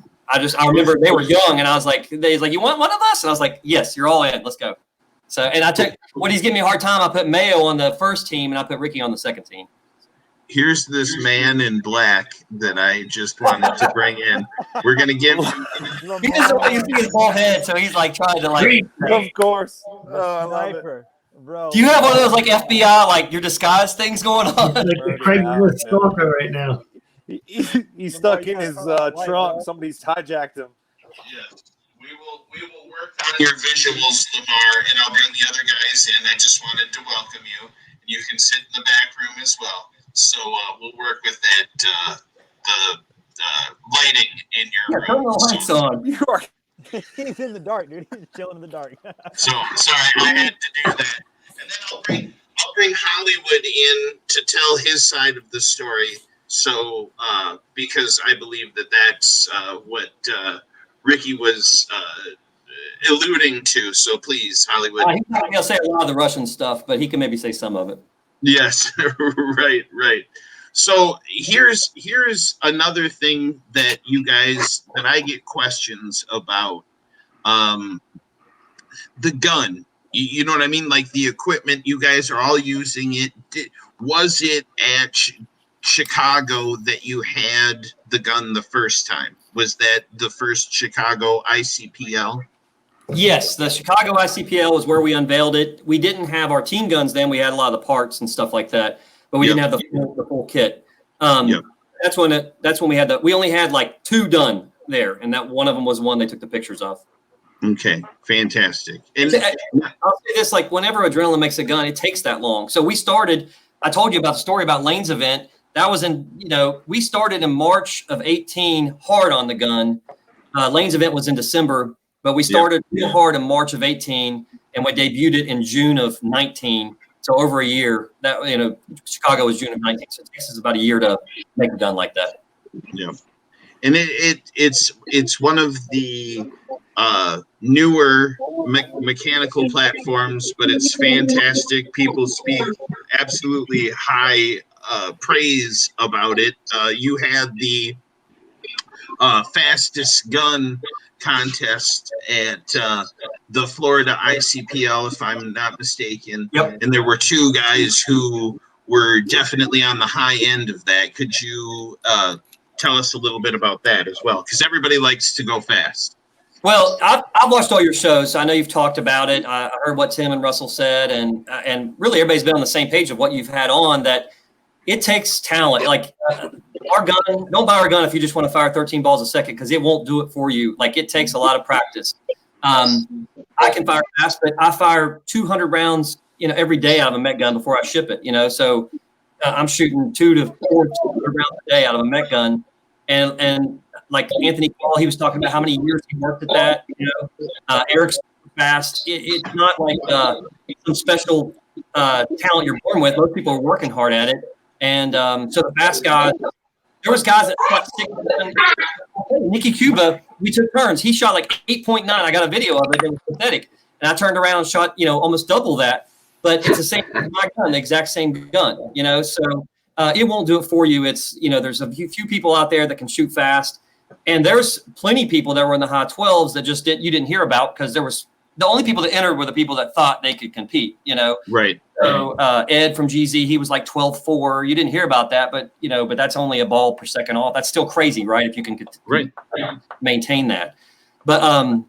Speaker 3: remember they were young, and I was like, you want one of us? And I was like, yes, you're all in. Let's go. So, and I took, when he's giving me a hard time, I put Mayo on the first team, and I put Ricky on the second team.
Speaker 1: Here's this man in black that I just wanted to bring in. We're going to give him.
Speaker 3: He doesn't want you to see his bald head, so he's like trying to
Speaker 2: Of course. Oh, I love it.
Speaker 6: Bro.
Speaker 3: Do you have one of those like FBI, like your disguise things going on?
Speaker 9: Like Craigslist stalker right now.
Speaker 2: He's stuck in his trunk. Somebody's hijacked him.
Speaker 1: Yes. We will work on your visuals, Lamar, and I'll bring the other guys in. I just wanted to welcome you. And you can sit in the back room as well. So we'll work with that, the lighting in your room.
Speaker 3: Turn the lights on.
Speaker 6: You are. He's in the dark, dude. He's chilling in the dark.
Speaker 1: So sorry, I had to do that. And then I'll bring Hollywood in to tell his side of the story. So because I believe that's what Ricky was alluding to. So please, Hollywood.
Speaker 3: He's not going to say a lot of the Russian stuff, but he can maybe say some of it.
Speaker 1: Yes, right. So here's another thing that I get questions about. The gun. You know what I mean? Like the equipment, you guys are all using it. Was it at Chicago that you had the gun the first time? Was that the first Chicago ICPL?
Speaker 3: Yes, the Chicago ICPL was where we unveiled it. We didn't have our team guns then. We had a lot of the parts and stuff like that, but we didn't have the full kit. That's when we only had like 2 done there, and that one of them was one they took the pictures of.
Speaker 1: Okay, fantastic. And
Speaker 3: I'll say this, like whenever Adrenaline makes a gun, it takes that long. So we started, I told you about the story about Lane's event. That was we started in March of 18 hard on the gun. Lane's event was in December, but we started real hard in March of 18 and we debuted it in June of 19. So over a year. That Chicago was June of 19. So it takes us about a year to make a gun like that.
Speaker 1: Yeah. And it's one of the newer mechanical platforms, but it's fantastic. People speak absolutely high praise about it. You had the fastest gun contest at the Florida ICPL, if I'm not mistaken.
Speaker 3: Yep.
Speaker 1: And there were 2 guys who were definitely on the high end of that. Could you tell us a little bit about that as well? Because everybody likes to go fast.
Speaker 3: Well, I've watched all your shows, so I know you've talked about it. I heard what Tim and Russell said, and really everybody's been on the same page of what you've had on, that it takes talent. Like our gun, don't buy our gun if you just want to fire 13 balls a second, because it won't do it for you. Like it takes a lot of practice. I can fire fast, but I fire 200 rounds, every day out of a Met gun before I ship it. So I'm shooting 200 to 400 rounds a day out of a Met gun, and like Anthony Paul, he was talking about how many years he worked at that. Eric's fast. It's not like some special talent you're born with. Most people are working hard at it. And so the fast guys, there was guys that shot 6, 7. Nicky Cuba, we took turns. He shot like 8.9. I got a video of it. It was pathetic. And I turned around and shot, almost double that. but it's the same as my gun, the exact same gun, you know, so it won't do it for you. It's, you know, there's a few people out there that can shoot fast, and there's plenty of people that were in the high 12s that just you didn't hear about, because there was the only people that entered were the people that thought they could compete, you know.
Speaker 1: Right.
Speaker 3: So Ed from GZ, he was like 12.4. You didn't hear about that, but you know, but that's only a ball per second off. That's still crazy, right? If you can maintain that. But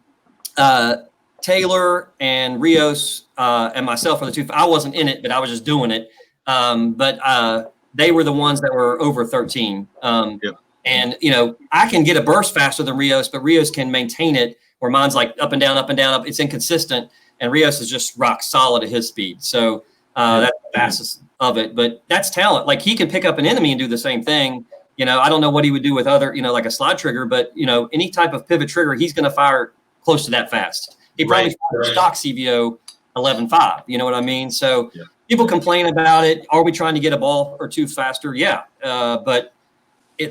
Speaker 3: Taylor and Rios and myself are the two. I wasn't in it, but I was just doing it. But they were the ones that were over 13. And you know, I can get a burst faster than Rios, but Rios can maintain it, where mine's like up and down, up and down, up. It's inconsistent, and Rios is just rock solid at his speed. So that's the fastest of it. But that's talent. Like, he can pick up an enemy and do the same thing. You know, I don't know what he would do with other, you know, like a slide trigger, but you know, any type of pivot trigger, he's going to fire close to that fast. He probably fired stock CVO 11.5. You know what I mean? So people complain about it. Are we trying to get a ball or two faster? Yeah, but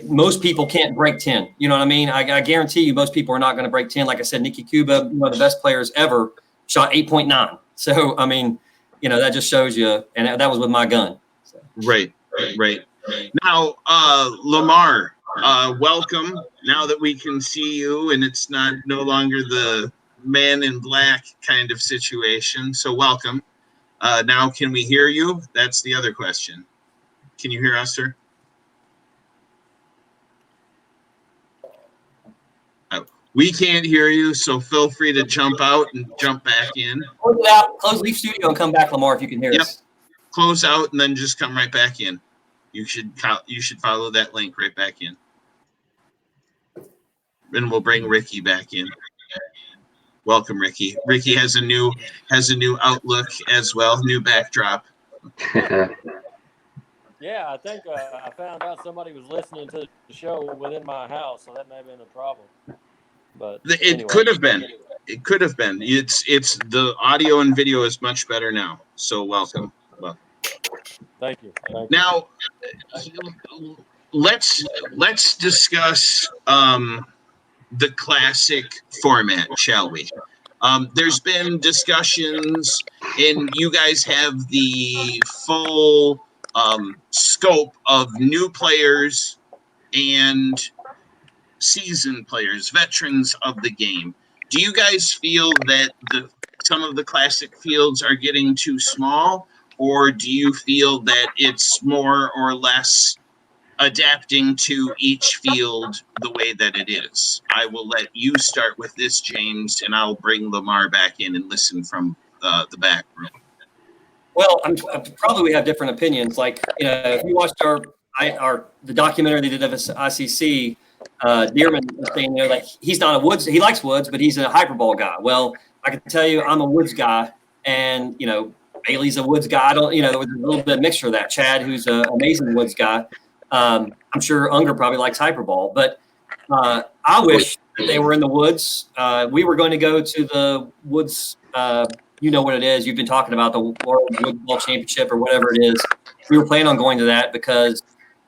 Speaker 3: most people can't break 10. You know what I mean? I guarantee you most people are not going to break 10. Like I said, Nikki Cuba, one of the best players ever, shot 8.9. So, I mean, you know, that just shows you. And that was with my gun. So. Right.
Speaker 1: Now, Lamar, welcome. Now that we can see you and it's no longer the man in black kind of situation. So welcome. Now, can we hear you? That's the other question. Can you hear us, sir? We can't hear you, so feel free to jump out and jump back in.
Speaker 3: Close it out, close Leaf Studio, and come back, Lamar, if you can hear us.
Speaker 1: Close out and then just come right back in. You should follow that link right back in. And we'll bring Ricky back in. Welcome, Ricky. Ricky has a new outlook as well, new backdrop.
Speaker 7: Yeah, I think I found out somebody was listening to the show within my house, so that may have been a problem. But
Speaker 1: it could have been. It could have been. It's the audio and video is much better now. So welcome.
Speaker 7: Thank you.
Speaker 1: Now, let's discuss the classic format, shall we? There's been discussions, and you guys have the full scope of new players and seasoned players, veterans of the game. Do you guys feel that some of the classic fields are getting too small, or do you feel that it's more or less adapting to each field the way that it is? I will let you start with this, James, and I'll bring Lamar back in and listen from the back room.
Speaker 3: Well, probably we have different opinions. Like, you know, if you watched the documentary they did of ICC, Dearman was saying, you know, like, he's not a woods. He likes woods, but he's a hyperball guy. Well, I can tell you, I'm a woods guy, and you know, Bailey's a woods guy. I don't, you know, there was a little bit of mixture of that. Chad, who's an amazing woods guy. I'm sure Unger probably likes hyperball, but I wish that they were in the woods. We were going to go to the woods. You know what it is. You've been talking about the World Woodball Championship or whatever it is. We were planning on going to that because,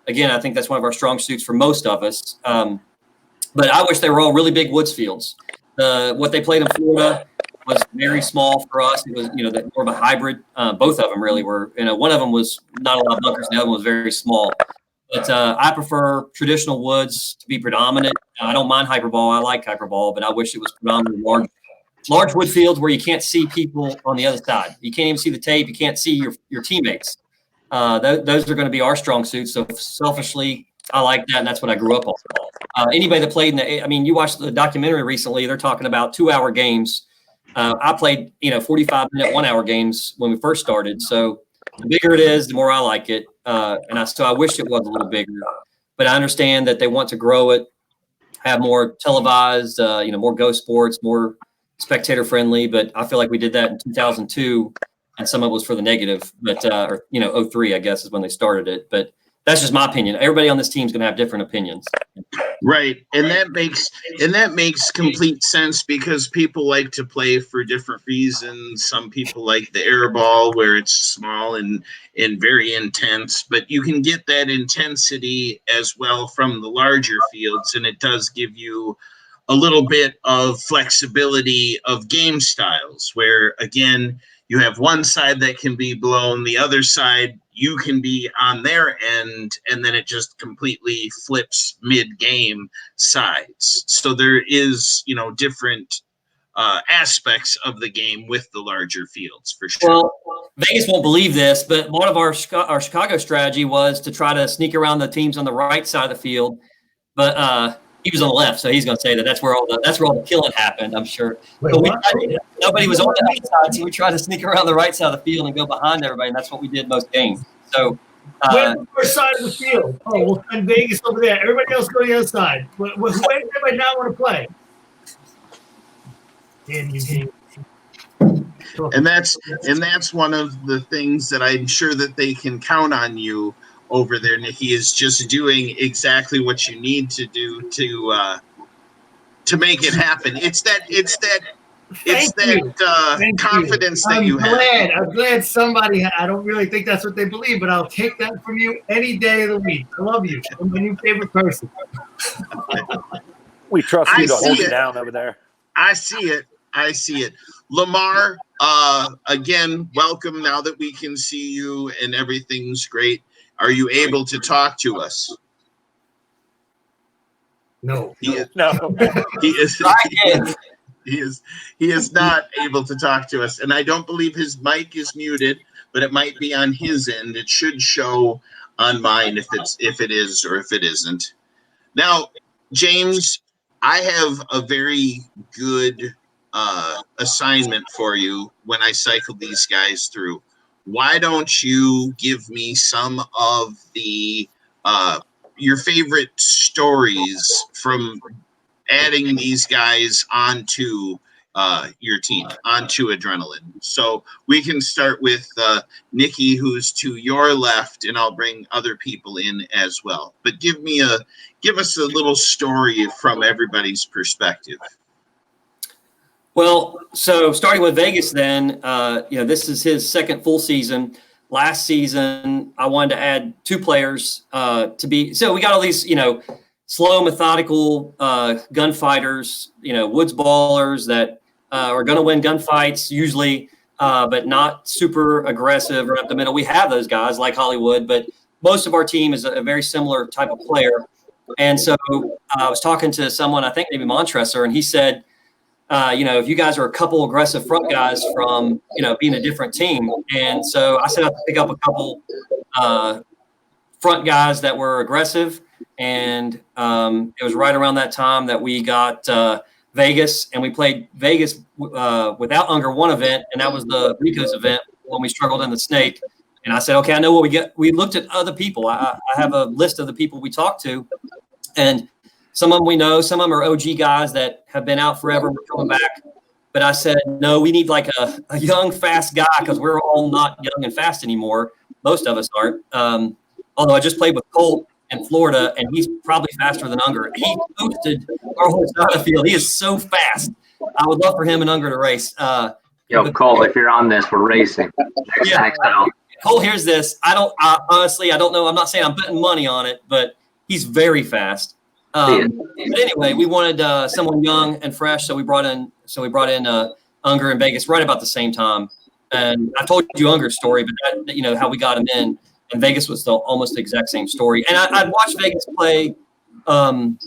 Speaker 3: again, I think that's one of our strong suits for most of us. But I wish they were all really big woods fields. What they played in Florida was very small for us. It was, you know, more of a hybrid. Both of them really were. You know, one of them was not a lot of bunkers. The other one was very small. But I prefer traditional woods to be predominant. I don't mind hyperball. I like hyperball, but I wish it was predominantly large wood fields where you can't see people on the other side. You can't even see the tape. You can't see your teammates. Those are going to be our strong suits. So selfishly, I like that, and that's what I grew up on. Anybody that played you watched the documentary recently. They're talking about 2-hour games. I played, 45-minute, 1-hour games when we first started. So the bigger it is, the more I like it. So I wish it was a little bigger. But I understand that they want to grow it, have more televised, more Go Sports, more spectator friendly. But I feel like we did that in 2002, and some of it was for the negative. But 03, I guess, is when they started it. But that's just my opinion. Everybody on this team is going to have different opinions.
Speaker 1: Right. And that makes complete sense because people like to play for different reasons. Some people like the air ball where it's small and very intense, but you can get that intensity as well from the larger fields. And it does give you a little bit of flexibility of game styles where, again, you have one side that can be blown, the other side you can be on their end, and then it just completely flips mid-game sides. So there is, different aspects of the game with the larger fields for sure.
Speaker 3: Well, Vegas won't believe this, but one of our Chicago strategy was to try to sneak around the teams on the right side of the field, but he was on the left, so he's going to say that's where all the killing happened. I'm sure.
Speaker 9: Wait,
Speaker 3: But
Speaker 9: what?
Speaker 3: nobody was on the outside, so we tried to sneak around the right side of the field and go behind everybody, and that's what we did most games. So.
Speaker 9: Where's the first side of the field? Oh, we'll send Vegas over there. Everybody else go to the other side. Where does everybody not want to play? Damn you, game.
Speaker 1: And that's one of the things that I'm sure that they can count on you over there, Nikki, is just doing exactly what you need to do to make it happen. It's that confidence that you have.
Speaker 9: I'm glad somebody. I don't really think that's what they believe, but I'll take that from you any day of the week. I love you. I'm my new favorite person.
Speaker 2: We trust you to hold
Speaker 1: it
Speaker 2: it down over there.
Speaker 1: I see it. Lamar, again, welcome now that we can see you and everything's great. Are you able to talk to us?
Speaker 9: No.
Speaker 2: No.
Speaker 1: He is not able to talk to us. And I don't believe his mic is muted, but it might be on his end. It should show on mine if it is or if it isn't. Now, James, I have a very good assignment for you when I cycle these guys through. Why don't you give me some of the your favorite stories from adding these guys onto your team, onto Adrenaline? So we can start with Nikki, who's to your left, and I'll bring other people in as well. But give us a little story from everybody's perspective.
Speaker 3: Well, so starting with Vegas then, this is his second full season. Last season, I wanted to add 2 players to be – so we got all these, slow, methodical gunfighters, woods ballers that are going to win gunfights usually, but not super aggressive or up the middle. We have those guys like Hollywood, but most of our team is a very similar type of player. And so I was talking to someone, I think maybe Montresor, and he said – if you guys are a couple aggressive front guys from, being a different team. And so I set out to pick up a couple front guys that were aggressive. And it was right around that time that we got Vegas, and we played Vegas without Unger one event, and that was the Rico's event when we struggled in the Snake. And I said, okay, I know what we get. We looked at other people. I have a list of the people we talked to, and some of them we know, some of them are OG guys that have been out forever. We're coming back. But I said, no, we need like a young, fast guy because we're all not young and fast anymore. Most of us aren't. Although I just played with Colt in Florida, and he's probably faster than Unger. He boosted our whole side of the field. He is so fast. I would love for him and Unger to race.
Speaker 5: Cole, if you're on this, we're racing.
Speaker 3: Yeah. Cole, here's this. Honestly, I don't know. I'm not saying I'm putting money on it, but he's very fast. But anyway, we wanted someone young and fresh, so we brought in Unger in Vegas right about the same time. And I told you Unger's story, but how we got him in, and Vegas was almost the exact same story. And I'd watched Vegas play main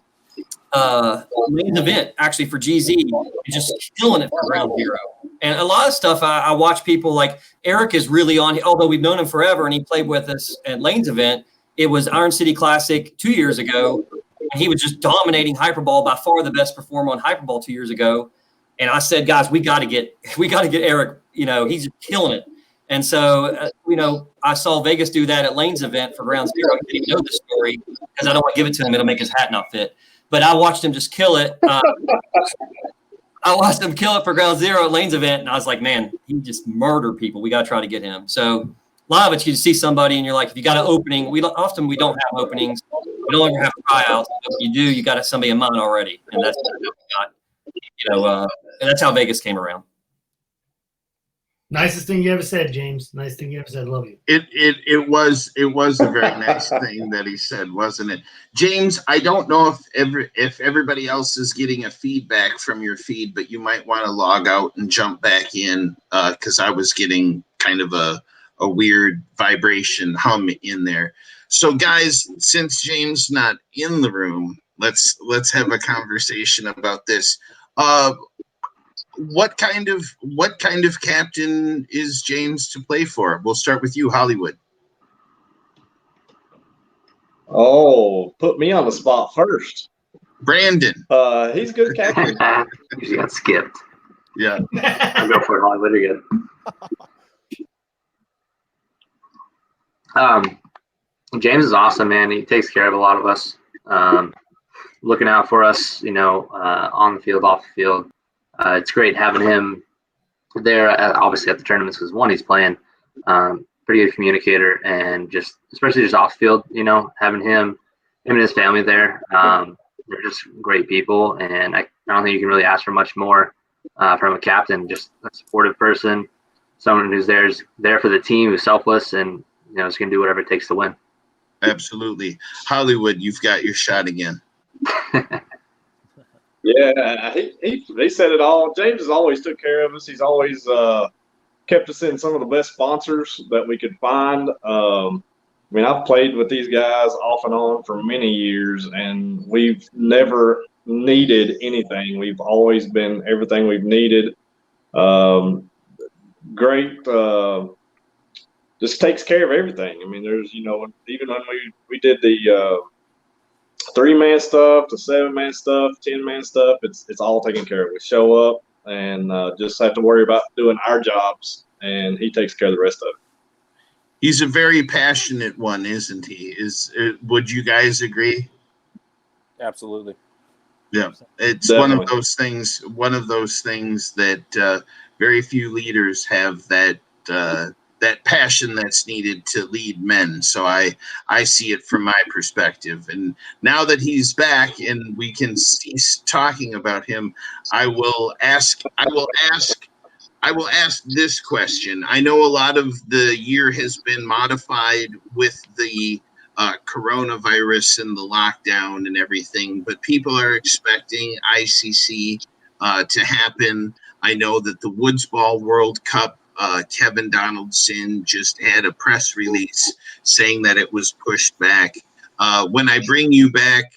Speaker 3: event actually for GZ, and just killing it for Ground Zero. And a lot of stuff I watch people like Eric is really on. Although we've known him forever, and he played with us at Lane's event. It was Iron City Classic 2 years ago. And he was just dominating Hyperball, by far the best performer on Hyperball 2 years ago. And I said, guys, we got to get Eric. He's killing it. And so, I saw Vegas do that at Lane's event for Ground Zero. I didn't even know this story because I don't want to give it to him. It'll make his hat not fit. But I watched him just kill it. I watched him kill it for Ground Zero at Lane's event, and I was like, man, he just murdered people. We got to try to get him. So a lot of it, you see somebody, and you're like, if you got an opening, we don't have openings. We don't ever have tryouts. But if you do, you got somebody in mind already, and that's what we got. And that's how Vegas came around.
Speaker 9: Nicest thing you ever said, James. Nice thing you ever said. Love you.
Speaker 1: It was a very nice thing that he said, wasn't it, James? I don't know if everybody else is getting a feedback from your feed, but you might want to log out and jump back in because I was getting kind of a weird vibration hum in there. So guys, since James not in the room, let's have a conversation about this. What kind of captain is James to play for? We'll start with you, Hollywood.
Speaker 8: Oh, put me on the spot first.
Speaker 1: Brandon.
Speaker 8: He's good captain.
Speaker 5: Usually got skipped.
Speaker 1: Yeah.
Speaker 5: I'll go for it, Hollywood. You're good. James is awesome, man. He takes care of a lot of us, looking out for us, on the field, off the field. It's great having him there, obviously at the tournaments, because one, he's playing, pretty good communicator, and especially just off field, having him and his family there. They're just great people, and I don't think you can really ask for much more from a captain. Just a supportive person, someone who's there for the team, who's selfless, and is going to do whatever it takes to win.
Speaker 1: Absolutely. Hollywood, you've got your shot again.
Speaker 8: Yeah, he said it all. James has always took care of us. He's always kept us in some of the best sponsors that we could find. I've played with these guys off and on for many years, and we've never needed anything. We've always been everything we've needed. Great. Just takes care of everything. There's, even when we did the 3-man stuff, the 7-man stuff, 10-man stuff, it's all taken care of. We show up and just have to worry about doing our jobs, and he takes care of the rest of it.
Speaker 1: He's a very passionate one, isn't he? Would you guys agree?
Speaker 2: Absolutely.
Speaker 1: Yeah, it's
Speaker 8: Definitely.
Speaker 1: One of those things that very few leaders have that passion that's needed to lead men. So I see it from my perspective. And now that he's back and we can cease talking about him, I will ask this question. I know a lot of the year has been modified with the coronavirus and the lockdown and everything, but people are expecting ICC to happen. I know that the Woods Ball World Cup, Kevin Donaldson just had a press release saying that it was pushed back. When I bring you back,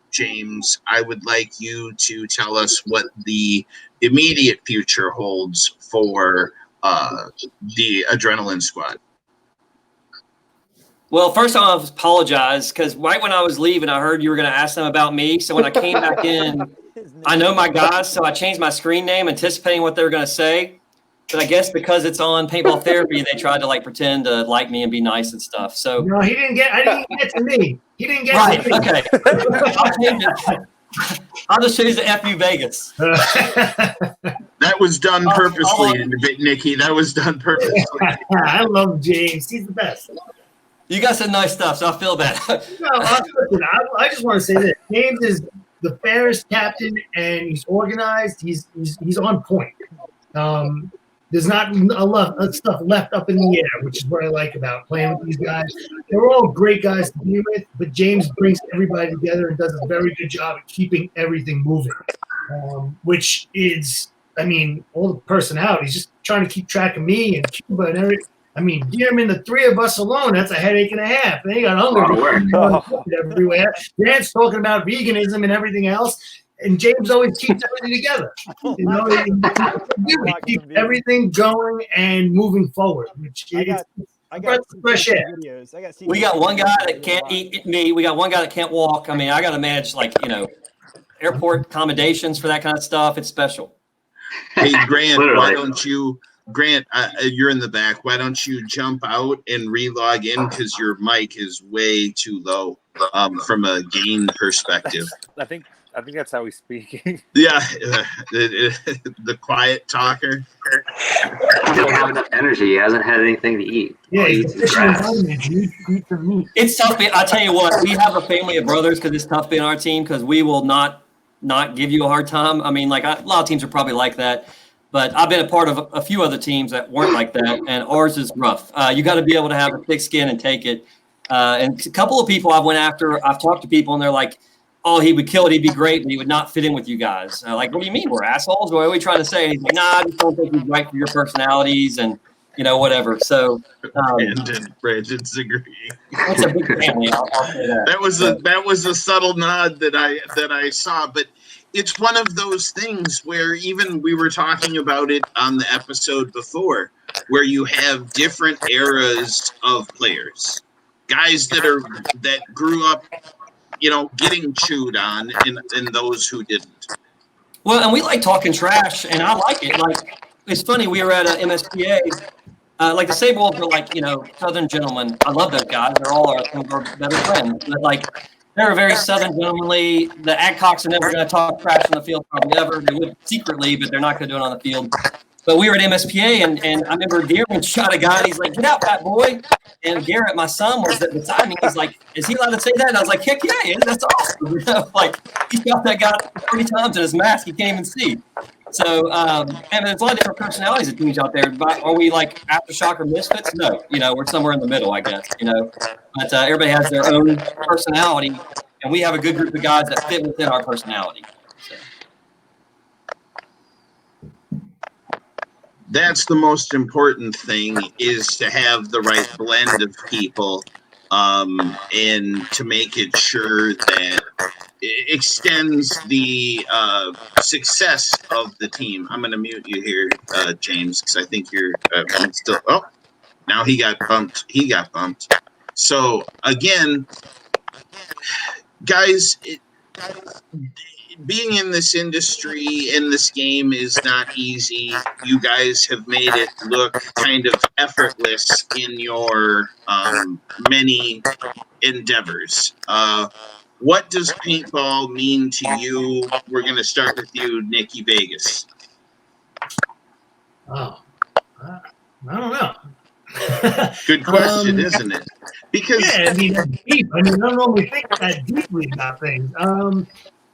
Speaker 1: James, I would like you to tell us what the immediate future holds for the Adrenaline Squad.
Speaker 3: Well, first I want to apologize because right when I was leaving, I heard you were going to ask them about me. So when I came back in, I know my guys, so I changed my screen name anticipating what they were going to say. But I guess because it's on Paintball Therapy, they tried to pretend to like me and be nice and stuff. So
Speaker 9: No, I didn't get to me. He didn't get
Speaker 3: right,
Speaker 9: to me.
Speaker 3: okay. I'll just choose the FU Vegas.
Speaker 1: That was done purposely, Nikki. That was done purposely.
Speaker 9: I love James. He's the best.
Speaker 3: You got some nice stuff, so I feel bad.
Speaker 9: No, listen, I just want to say this. James is the fairest captain, and he's organized. He's on point. There's not a lot of stuff left up in the air, which is what I like about playing with these guys. They're all great guys to be with, but James brings everybody together and does a very good job at keeping everything moving, which is, all the personalities, just trying to keep track of me and Cuba and everything. Get him in the three of us alone, that's a headache and a half. They got hungry everywhere. Dan's talking about veganism and everything else. And James always keeps everything together. He keeps everything going and moving forward. Which
Speaker 6: I got
Speaker 9: fresh air.
Speaker 6: Videos.
Speaker 3: We got one guy that can't eat meat. We got one guy that can't walk. I got to manage airport accommodations for that kind of stuff. It's special.
Speaker 1: Hey, Grant, why don't you? Grant, you're in the back. Why don't you jump out and re-log in because your mic is way too low from a gain perspective.
Speaker 2: I think that's how he's speaking.
Speaker 1: Yeah, the quiet talker.
Speaker 5: He doesn't have enough energy. He hasn't had anything to eat.
Speaker 9: Yeah,
Speaker 5: he eats his grass.
Speaker 3: It's tough. I tell you what, we have a family of brothers because it's tough being our team because we will not give you a hard time. A lot of teams are probably like that. But I've been a part of a few other teams that weren't like that, and ours is rough. You got to be able to have a thick skin and take it. And a couple of people I've talked to people, and they're like, "Oh, he would kill it. He'd be great, but he would not fit in with you guys." Like, what do you mean we're assholes? What are we trying to say? And he's like, "Nah, I just don't think he's right for your personalities and whatever." So
Speaker 1: Brandon disagree.
Speaker 3: it's a big family. I'll say that.
Speaker 1: That was a subtle nod that I saw, but it's one of those things where even we were talking about it on the episode before, where you have different eras of players, guys that grew up, getting chewed on, and those who didn't.
Speaker 3: Well, and we like talking trash, and I like it. Like, it's funny. We were at a MSPA. Like the Sables are like, Southern gentlemen. I love those guys. They're all some of our better friends. But like, they're very Southern gentlemanly. The Adcocks are never going to talk trash on the field, probably ever. They would secretly, but they're not going to do it on the field. But we were at MSPA, and I remember Dearman shot a guy, and he's like, "Get out, fat boy!" And Garrett, my son, was beside me. He's like, "Is he allowed to say that?" And I was like, "Heck yeah, that's awesome!" Like, he shot that guy 30 times in his mask. He can't even see. So, and there's a lot of different personalities of teams out there. But are we like Aftershock or Misfits? No, we're somewhere in the middle, I guess. But everybody has their own personality, and we have a good group of guys that fit within our personality. So.
Speaker 1: That's the most important thing, is to have the right blend of people, and to make it sure that it extends the success of the team. I'm going to mute you here, James, because I think you're still. Oh, now he got bumped. So again, guys, being in this industry, in this game, is not easy. You guys have made it look kind of effortless in your many endeavors. What does paintball mean to you? We're going to start with you, Nikki Vegas.
Speaker 9: Oh, I don't know.
Speaker 1: Good question, isn't it? Because
Speaker 9: yeah, that's deep. I don't normally think that deeply about things.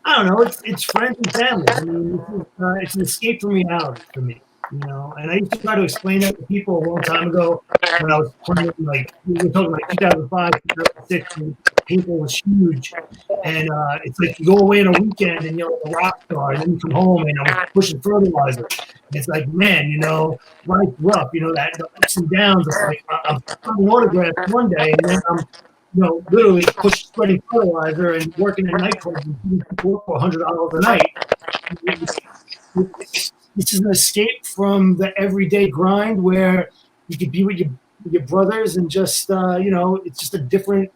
Speaker 9: I don't know. It's friends and family. It's an escape from reality for me. And I used to try to explain that to people a long time ago when I was playing. Like, we were talking like 2005, 2006, when paintball was huge. And it's like you go away on a weekend and you're like a rock star, and then you come home and I'm pushing fertilizer. And it's like, man, life's rough. That the ups and downs. It's like I'm signing autographs one day, and then I'm literally spreading fertilizer and working in nightclubs and giving people for $100 a night. This is an escape from the everyday grind where you could be with your brothers and just it's just a different.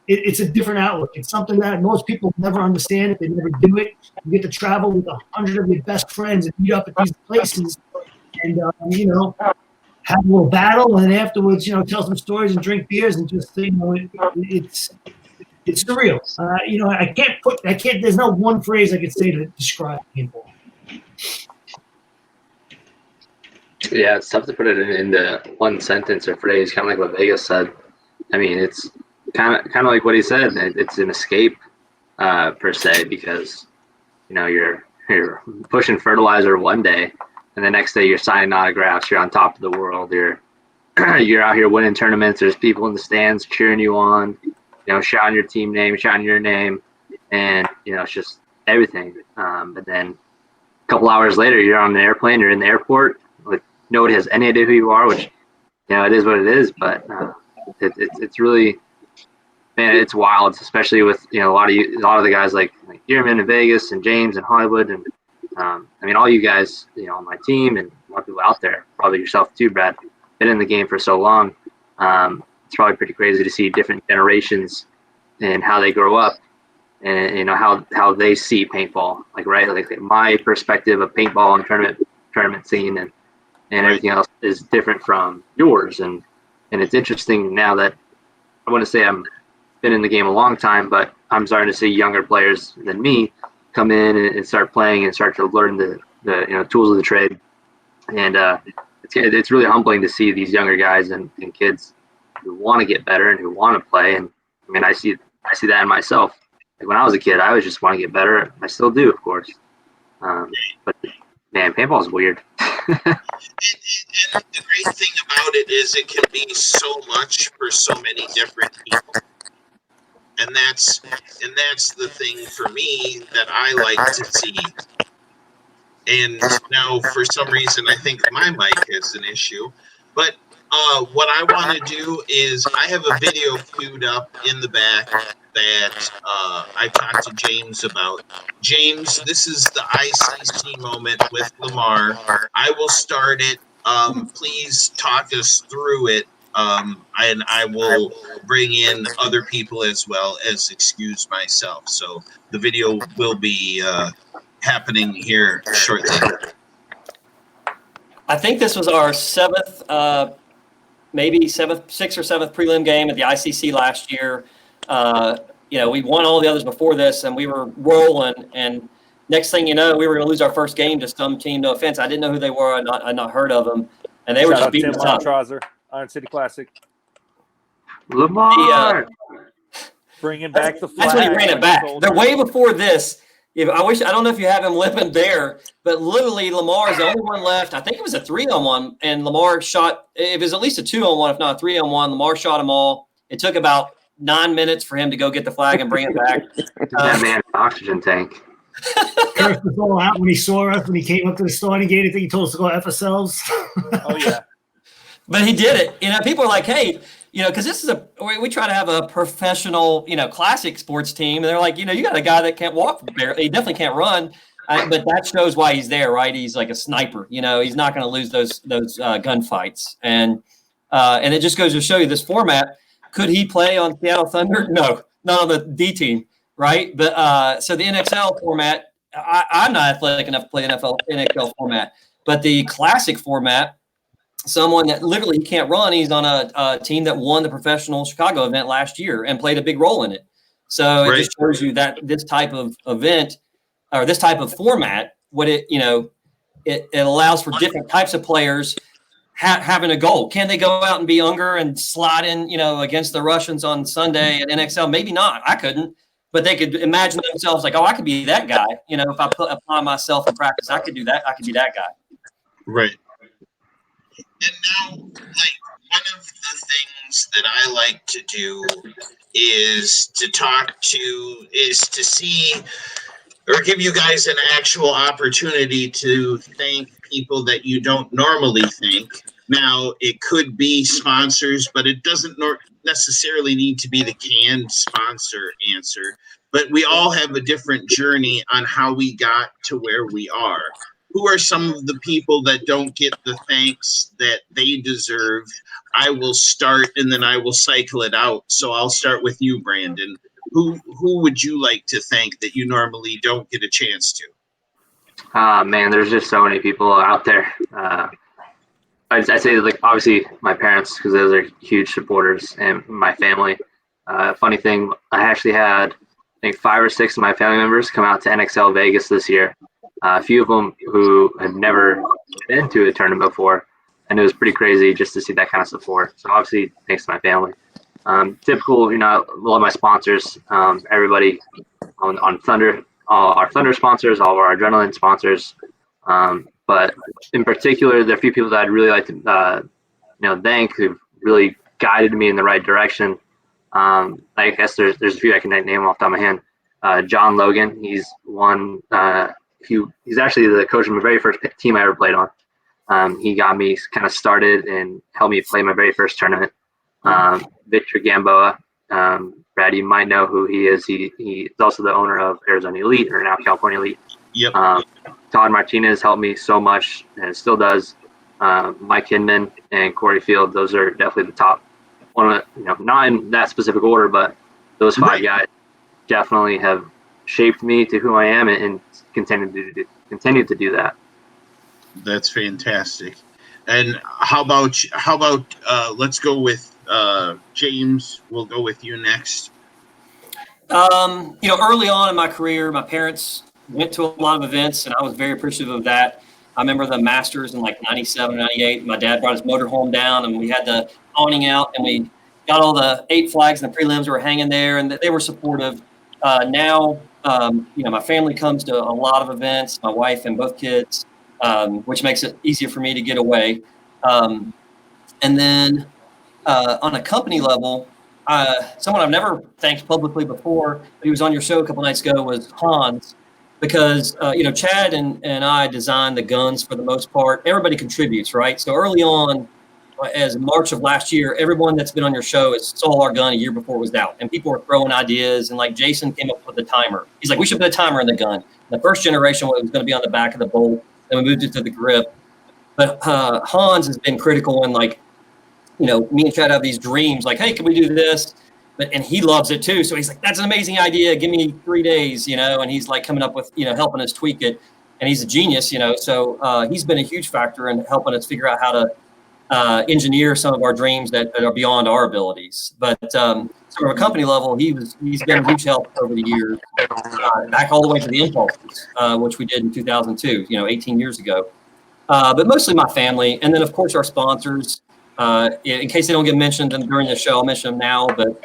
Speaker 9: It's a different outlook. It's something that most people never understand if they never do it. You get to travel with 100 of your best friends and meet up at these places, and have a little battle, and then afterwards, tell some stories and drink beers, and just it's surreal. I can't. There's no one phrase I could say to describe paintball.
Speaker 5: Yeah, it's tough to put it into one sentence or phrase, kind of like what Vegas said. I mean, it's kind of like what he said. It's an escape, per se, because you're pushing fertilizer one day, and the next day you're signing autographs. You're on top of the world. You're out here winning tournaments. There's people in the stands cheering you on, shouting your team name, shouting your name, and it's just everything. But then a couple hours later, you're on an airplane. You're in the airport. Like, nobody has any idea who you are, which it is what it is. But it's really, man, it's wild, especially with a lot of the guys like Ehrman and Vegas and James and Hollywood, and all you guys on my team, and a lot of people out there, probably yourself too, Brad, been in the game for so long. It's probably pretty crazy to see different generations and how they grow up, and how they see paintball, like my perspective of paintball and tournament scene and everything else is different from yours, and it's interesting now that I want to say I'm been in the game a long time, but I'm starting to see younger players than me come in and start playing and start to learn the tools of the trade, and it's really humbling to see these younger guys and kids who want to get better and who want to play. And I see that in myself. Like, when I was a kid, I always just want to get better. I still do, of course, but Man, paintball's weird.
Speaker 1: And the great thing about it is it can be so much for so many different people. And that's the thing for me that I like to see. And now, for some reason, I think my mic is an issue. But what I want to do is I have a video queued up in the back that I talked to James about. James, this is the ICC moment with Lamar. I will start it. Please talk us through it. And I will bring in other people as well as excuse myself. So the video will be happening here shortly.
Speaker 3: I think this was our sixth or seventh prelim game at the ICC last year. We won all the others before this, and we were rolling. And next thing you know, we were going to lose our first game to some team. No offense, I didn't know who they were. I'd not heard of them, and they were just beating us up.
Speaker 2: Trouser, Iron City Classic.
Speaker 5: Lamar!
Speaker 2: Bringing back the flag.
Speaker 3: That's when he ran it back. They're way before this. I don't know if you have him living there, but literally Lamar is the only one left. I think it was a 3-on-1, and Lamar shot. It was at least a 2-on-1, if not a 3-on-1. Lamar shot them all. It took about 9 minutes for him to go get the flag and bring it back.
Speaker 5: That man, oxygen tank.
Speaker 9: Cursed us all out when he saw us when he came up to the starting gate. I think he told us to go F ourselves.
Speaker 2: Oh yeah,
Speaker 3: but he did it. People are like, hey. Because this is we try to have a professional, classic sports team. And they're like, you got a guy that can't walk. He definitely can't run. But that shows why he's there, right? He's like a sniper. He's not going to lose those gunfights. And it just goes to show you this format. Could he play on Seattle Thunder? No, not on the D team, right? But so the NXL format, I'm not athletic enough to play NXL format. But the classic format, someone that literally can't run, he's on a team that won the professional Chicago event last year and played a big role in it. So it just shows you that this type of event or this type of format, it allows for different types of players having a goal. Can they go out and be younger and slide in, against the Russians on Sunday at NXL? Maybe not. I couldn't, but they could imagine themselves like, oh, I could be that guy. If I apply myself in practice, I could do that. I could be that guy.
Speaker 1: Right. And now, one of the things that I like to do is to see or give you guys an actual opportunity to thank people that you don't normally thank. Now, it could be sponsors, but it doesn't necessarily need to be the canned sponsor answer. But we all have a different journey on how we got to where we are. Who are some of the people that don't get the thanks that they deserve? I will start and then I will cycle it out. So I'll start with you, Brandon. Who would you like to thank that you normally don't get a chance to?
Speaker 5: Man, there's just so many people out there. I'd say, obviously my parents, because those are huge supporters, and my family. Funny thing, I actually had, I think, 5 or 6 of my family members come out to NXL Vegas this year. A few of them who had never been to a tournament before, and it was pretty crazy just to see that kind of support. So obviously, thanks to my family. Typical, a lot of my sponsors, everybody on Thunder, all our Thunder sponsors, all of our Adrenaline sponsors. But in particular, there are a few people that I'd really like to, thank, who've really guided me in the right direction. I guess there's a few I can name off the top of my hand. John Logan, he's one. He's actually the coach of my very first team I ever played on. He got me kind of started and helped me play my very first tournament. Victor Gamboa, Brad, you might know who he is. He is also the owner of Arizona Elite, or now California Elite.
Speaker 1: Yep.
Speaker 5: Todd Martinez helped me so much and still does. Mike Hinman and Corey Field, those are definitely the top. One of the, not in that specific order, but those 5 guys definitely have shaped me to who I am and continue to do that.
Speaker 1: That's fantastic. And how about let's go with James. We'll go with you next.
Speaker 3: Early on in my career, my parents went to a lot of events, and I was very appreciative of that. I remember the Masters in 97, 98. My dad brought his motorhome down, and we had the awning out, and we got all the 8 flags and the prelims were hanging there, and they were supportive. Now, my family comes to a lot of events, my wife and both kids. which makes it easier for me to get away. And then on a company level, someone I've never thanked publicly before, but he was on your show a couple nights ago, was Hans, because Chad and I designed the guns for the most part. Everybody contributes, right? So early on, as March of last year, everyone that's been on your show has saw our gun a year before it was out, and people were throwing ideas. And like Jason came up with the timer. He's like, we should put a timer in the gun. The first generation was going to be on the back of the bolt, then we moved it to the grip. But Hans has been critical in like, me and Chad have these dreams like, hey, can we do this? And he loves it too. So he's like, that's an amazing idea. Give me 3 days, and he's like coming up with, helping us tweak it. And he's a genius, so he's been a huge factor in helping us figure out how to engineer some of our dreams that are beyond our abilities. But so from a company level, he's been a huge help over the years, back all the way to the impulses, which we did in 2002, 18 years ago. But mostly my family. And then of course our sponsors, in case they don't get mentioned during the show, I'll mention them now, but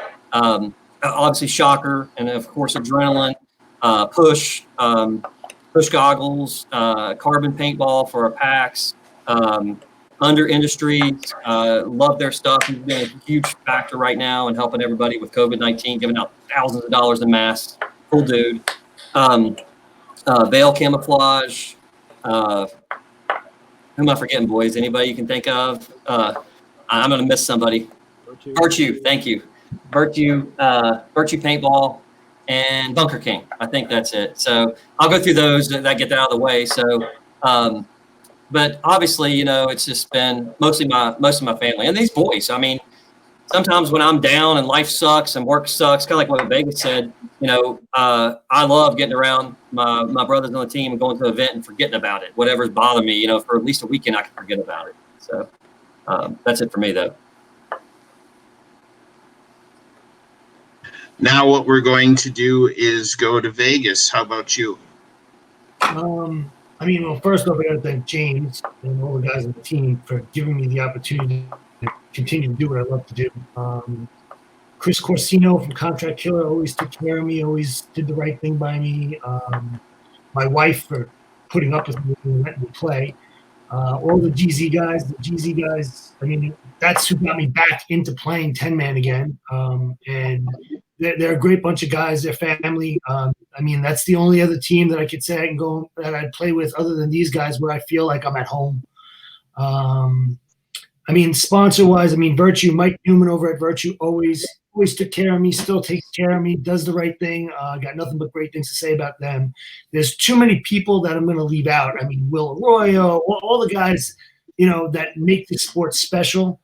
Speaker 3: obviously Shocker, and of course Adrenaline, Push Goggles, Carbon Paintball for our packs, Under Industries, love their stuff. He's been a huge factor right now in helping everybody with COVID-19, giving out thousands of dollars in masks. Cool dude. Veil Camouflage. Who am I forgetting, boys? Anybody you can think of? I'm going to miss somebody. Virtue, thank you. Virtue Paintball, and Bunker King. I think that's it. So I'll go through those that get that out of the way. So, but obviously, it's just been most of my family and these boys. I mean, sometimes when I'm down and life sucks and work sucks, kind of like what Vegas said, I love getting around my brothers on the team and going to an event and forgetting about it. Whatever's bothering me, for at least a weekend, I can forget about it. So that's it for me, though.
Speaker 1: Now what we're going to do is go to Vegas. How about you?
Speaker 9: Well, first off, I got to thank James and all the guys on the team for giving me the opportunity to continue to do what I love to do. Chris Corsino from Contract Killer always took care of me, always did the right thing by me. My wife for putting up with me and letting me play. All the GZ guys, that's who got me back into playing 10-man again. And they're a great bunch of guys. They're family. That's the only other team that I could say I can go that I'd play with other than these guys where I feel like I'm at home. Sponsor-wise, Virtue, Mike Newman over at Virtue always took care of me, still takes care of me, does the right thing. Got nothing but great things to say about them. There's too many people that I'm going to leave out. Will Arroyo, all the guys, that make the sport special.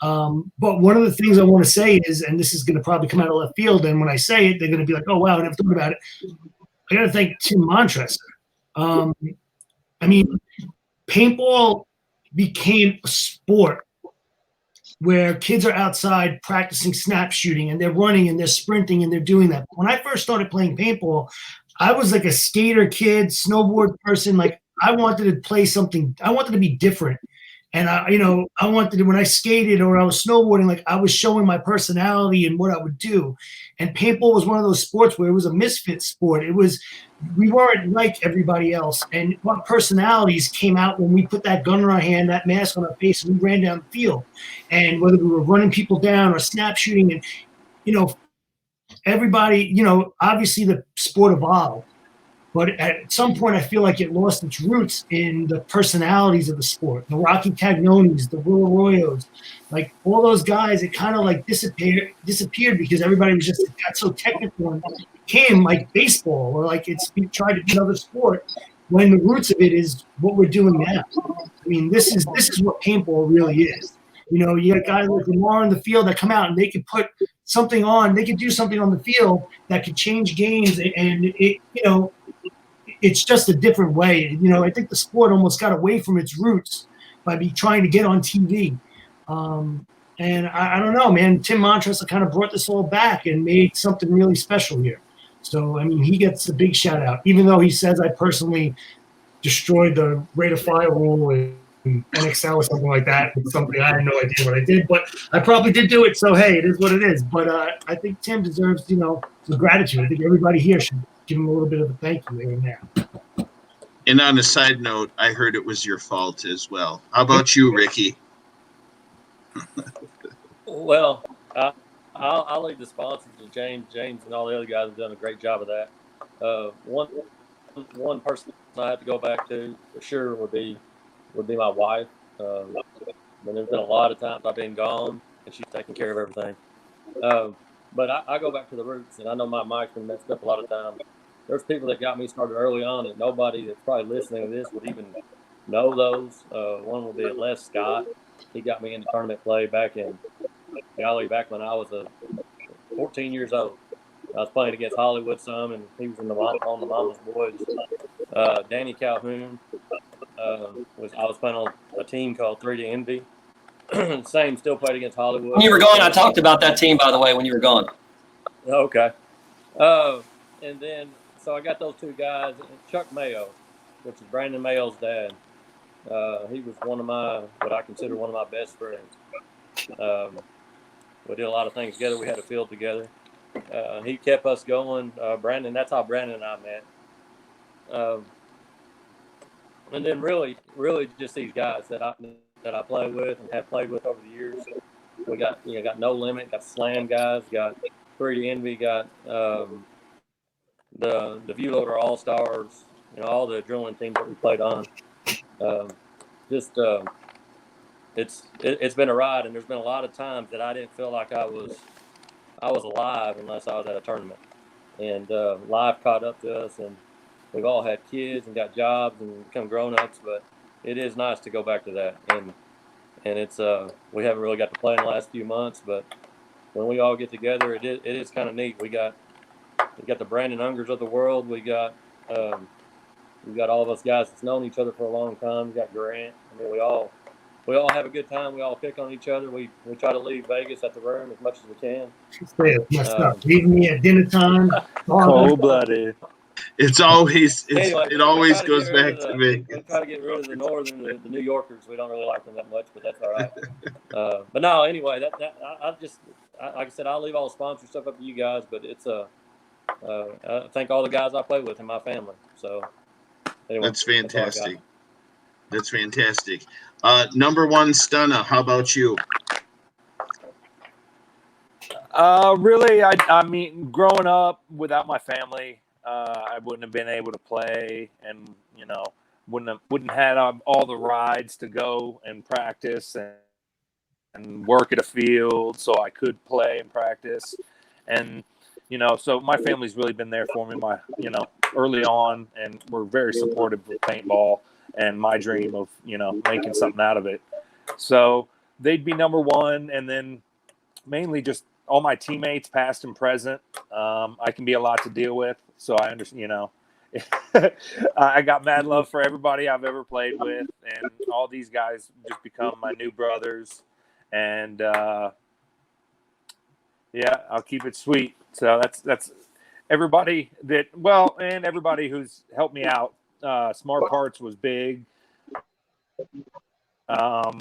Speaker 9: But one of the things I want to say is, and this is going to probably come out of left field, and when I say it, they're going to be like, oh, wow, I never thought about it. I got to thank Tim Montressor. Paintball became a sport where kids are outside practicing snap shooting and they're running and they're sprinting and they're doing that. When I first started playing paintball, I was like a skater kid, snowboard person. Like I wanted to play something. I wanted to be different. And I wanted to, when I skated or I was snowboarding, like I was showing my personality and what I would do. And paintball was one of those sports where it was a misfit sport. We weren't like everybody else. And what personalities came out when we put that gun in our hand, that mask on our face, and we ran down the field. And whether we were running people down or snap shooting, and, everybody, obviously the sport evolved. But at some point, I feel like it lost its roots in the personalities of the sport. The Rocky Cagnonis, the Will Arroyos, like all those guys, it kind of like disappeared because everybody was just got so technical and became like baseball or like it's tried to be another sport when the roots of it is what we're doing now. This is what paintball really is. You got guys like Lamar in the field that come out and they can put something on. They can do something on the field that could change games, and it's just a different way. I think the sport almost got away from its roots by trying to get on TV. And I don't know, man. Tim Montressor kind of brought this all back and made something really special here. So, he gets a big shout out, even though he says I personally destroyed the rate of fire rule in NXL or something like that. It's something I had no idea what I did, but I probably did do it. So, hey, it is what it is. But I think Tim deserves, some gratitude. I think everybody here should give him a little bit of a thank you here and there.
Speaker 1: And on a side note, I heard it was your fault as well. How about you, Ricky?
Speaker 7: Well, I'll leave the sponsors to James. James and all the other guys have done a great job of that. One person I have to go back to for sure would be my wife. But there's been a lot of times I've been gone and she's taking care of everything. But I go back to the roots, and I know my mic's been messed up a lot of times. There's people that got me started early on that nobody that's probably listening to this would even know those. One would be Les Scott. He got me into tournament play back when I was 14 years old. I was playing against Hollywood some, and he was on the Mama's Boys. Danny Calhoun I was playing on a team called 3D Envy. Same, still played against Hollywood.
Speaker 3: When you were gone, I talked about that team, by the way, when you were gone.
Speaker 7: Okay. And then, so I got those two guys. Chuck Mayo, which is Brandon Mayo's dad. He was what I consider one of my best friends. We did a lot of things together. We had a field together. He kept us going. Brandon, that's how Brandon and I met. And then really just these guys that I play with and have played with over the years. We got No Limit, got Slam guys, got 3D Envy, got the View Loader All Stars, all the adrenaline teams that we played on. It's been a ride, and there's been a lot of times that I didn't feel like I was alive unless I was at a tournament. And life caught up to us, and we've all had kids and got jobs and become grown-ups, but it is nice to go back to that. And it's we haven't really got to play in the last few months, but when we all get together, it is kind of neat. We got the Brandon Ungers of the world. We got all of us guys that's known each other for a long time. We got Grant. I mean, we all have a good time. We all pick on each other. We try to leave Vegas at the room as much as we can.
Speaker 9: Messed up. Leaving me at dinner time.
Speaker 2: Cold-blooded.
Speaker 1: It always goes
Speaker 7: back
Speaker 1: back to me.
Speaker 7: We try to get rid of the Northern, the New Yorkers. We don't really like them that much, but that's all right. But no, anyway, like I said, I'll leave all the sponsor stuff up to you guys. But it's I thank all the guys I play with in my family. So anyway,
Speaker 1: That's fantastic. That's fantastic. Number one, Stunna. How about you?
Speaker 2: Really, I mean, growing up without my family, I wouldn't have been able to play, and wouldn't had all the rides to go and practice and work at a field, so I could play and practice, and so my family's really been there for me, early on, and we're very supportive of paintball and my dream of making something out of it. So they'd be number one, and then mainly just all my teammates, past and present. I can be a lot to deal with, so I understand. I got mad love for everybody I've ever played with, and all these guys just become my new brothers. And yeah, I'll keep it sweet. So that's everybody and everybody who's helped me out. Smart Parts was big. I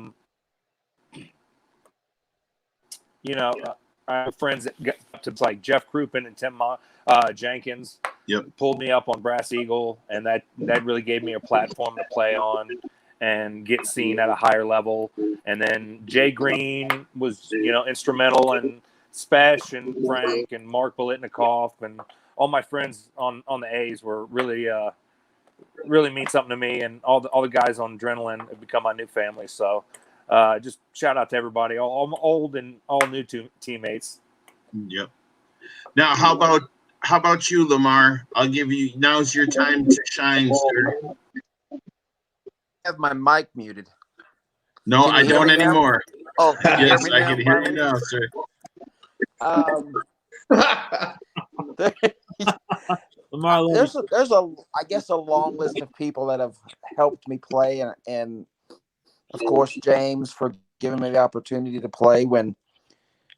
Speaker 2: have friends that got up to like Jeff Crouppen and Tim Jenkins.
Speaker 1: Yep.
Speaker 2: Pulled me up on Brass Eagle, and that really gave me a platform to play on and get seen at a higher level. And then Jay Green was, instrumental, and Spesh and Frank and Mark Bolitnikoff and all my friends on the A's were really mean something to me, and all the guys on Adrenaline have become my new family. So just shout out to everybody, all old and all new teammates.
Speaker 1: Yep. Now, how about you, Lamar? I'll give you. Now's your time to shine, sir.
Speaker 10: I have my mic muted.
Speaker 1: No, I don't anymore.
Speaker 10: Oh,
Speaker 1: yes, I can hear you now, sir.
Speaker 10: There's I guess a long list of people that have helped me play, and of course James for giving me the opportunity to play when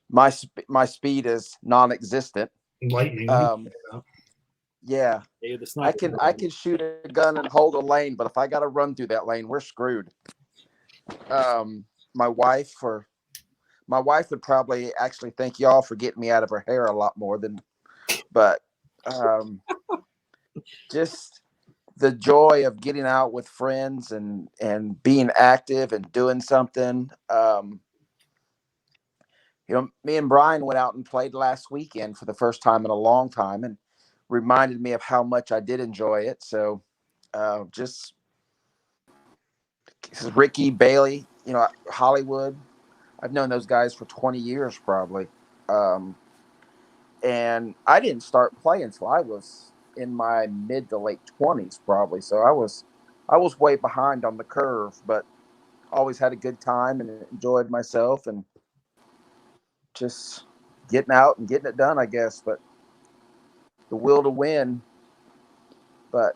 Speaker 10: my speed is non-existent. Yeah, I can shoot a gun and hold a lane, but if I got to run through that lane, we're screwed. My wife would probably actually thank y'all for getting me out of her hair a lot more than, but just the joy of getting out with friends and being active and doing something. Me and Brian went out and played last weekend for the first time in a long time, and reminded me of how much I did enjoy it. So just Ricky, Bailey, Hollywood. I've known those guys for 20 years probably. And I didn't start playing until I was in my mid to late 20s probably. So I was way behind on the curve, but always had a good time and enjoyed myself and just getting out and getting it done, I guess. But the will to win, but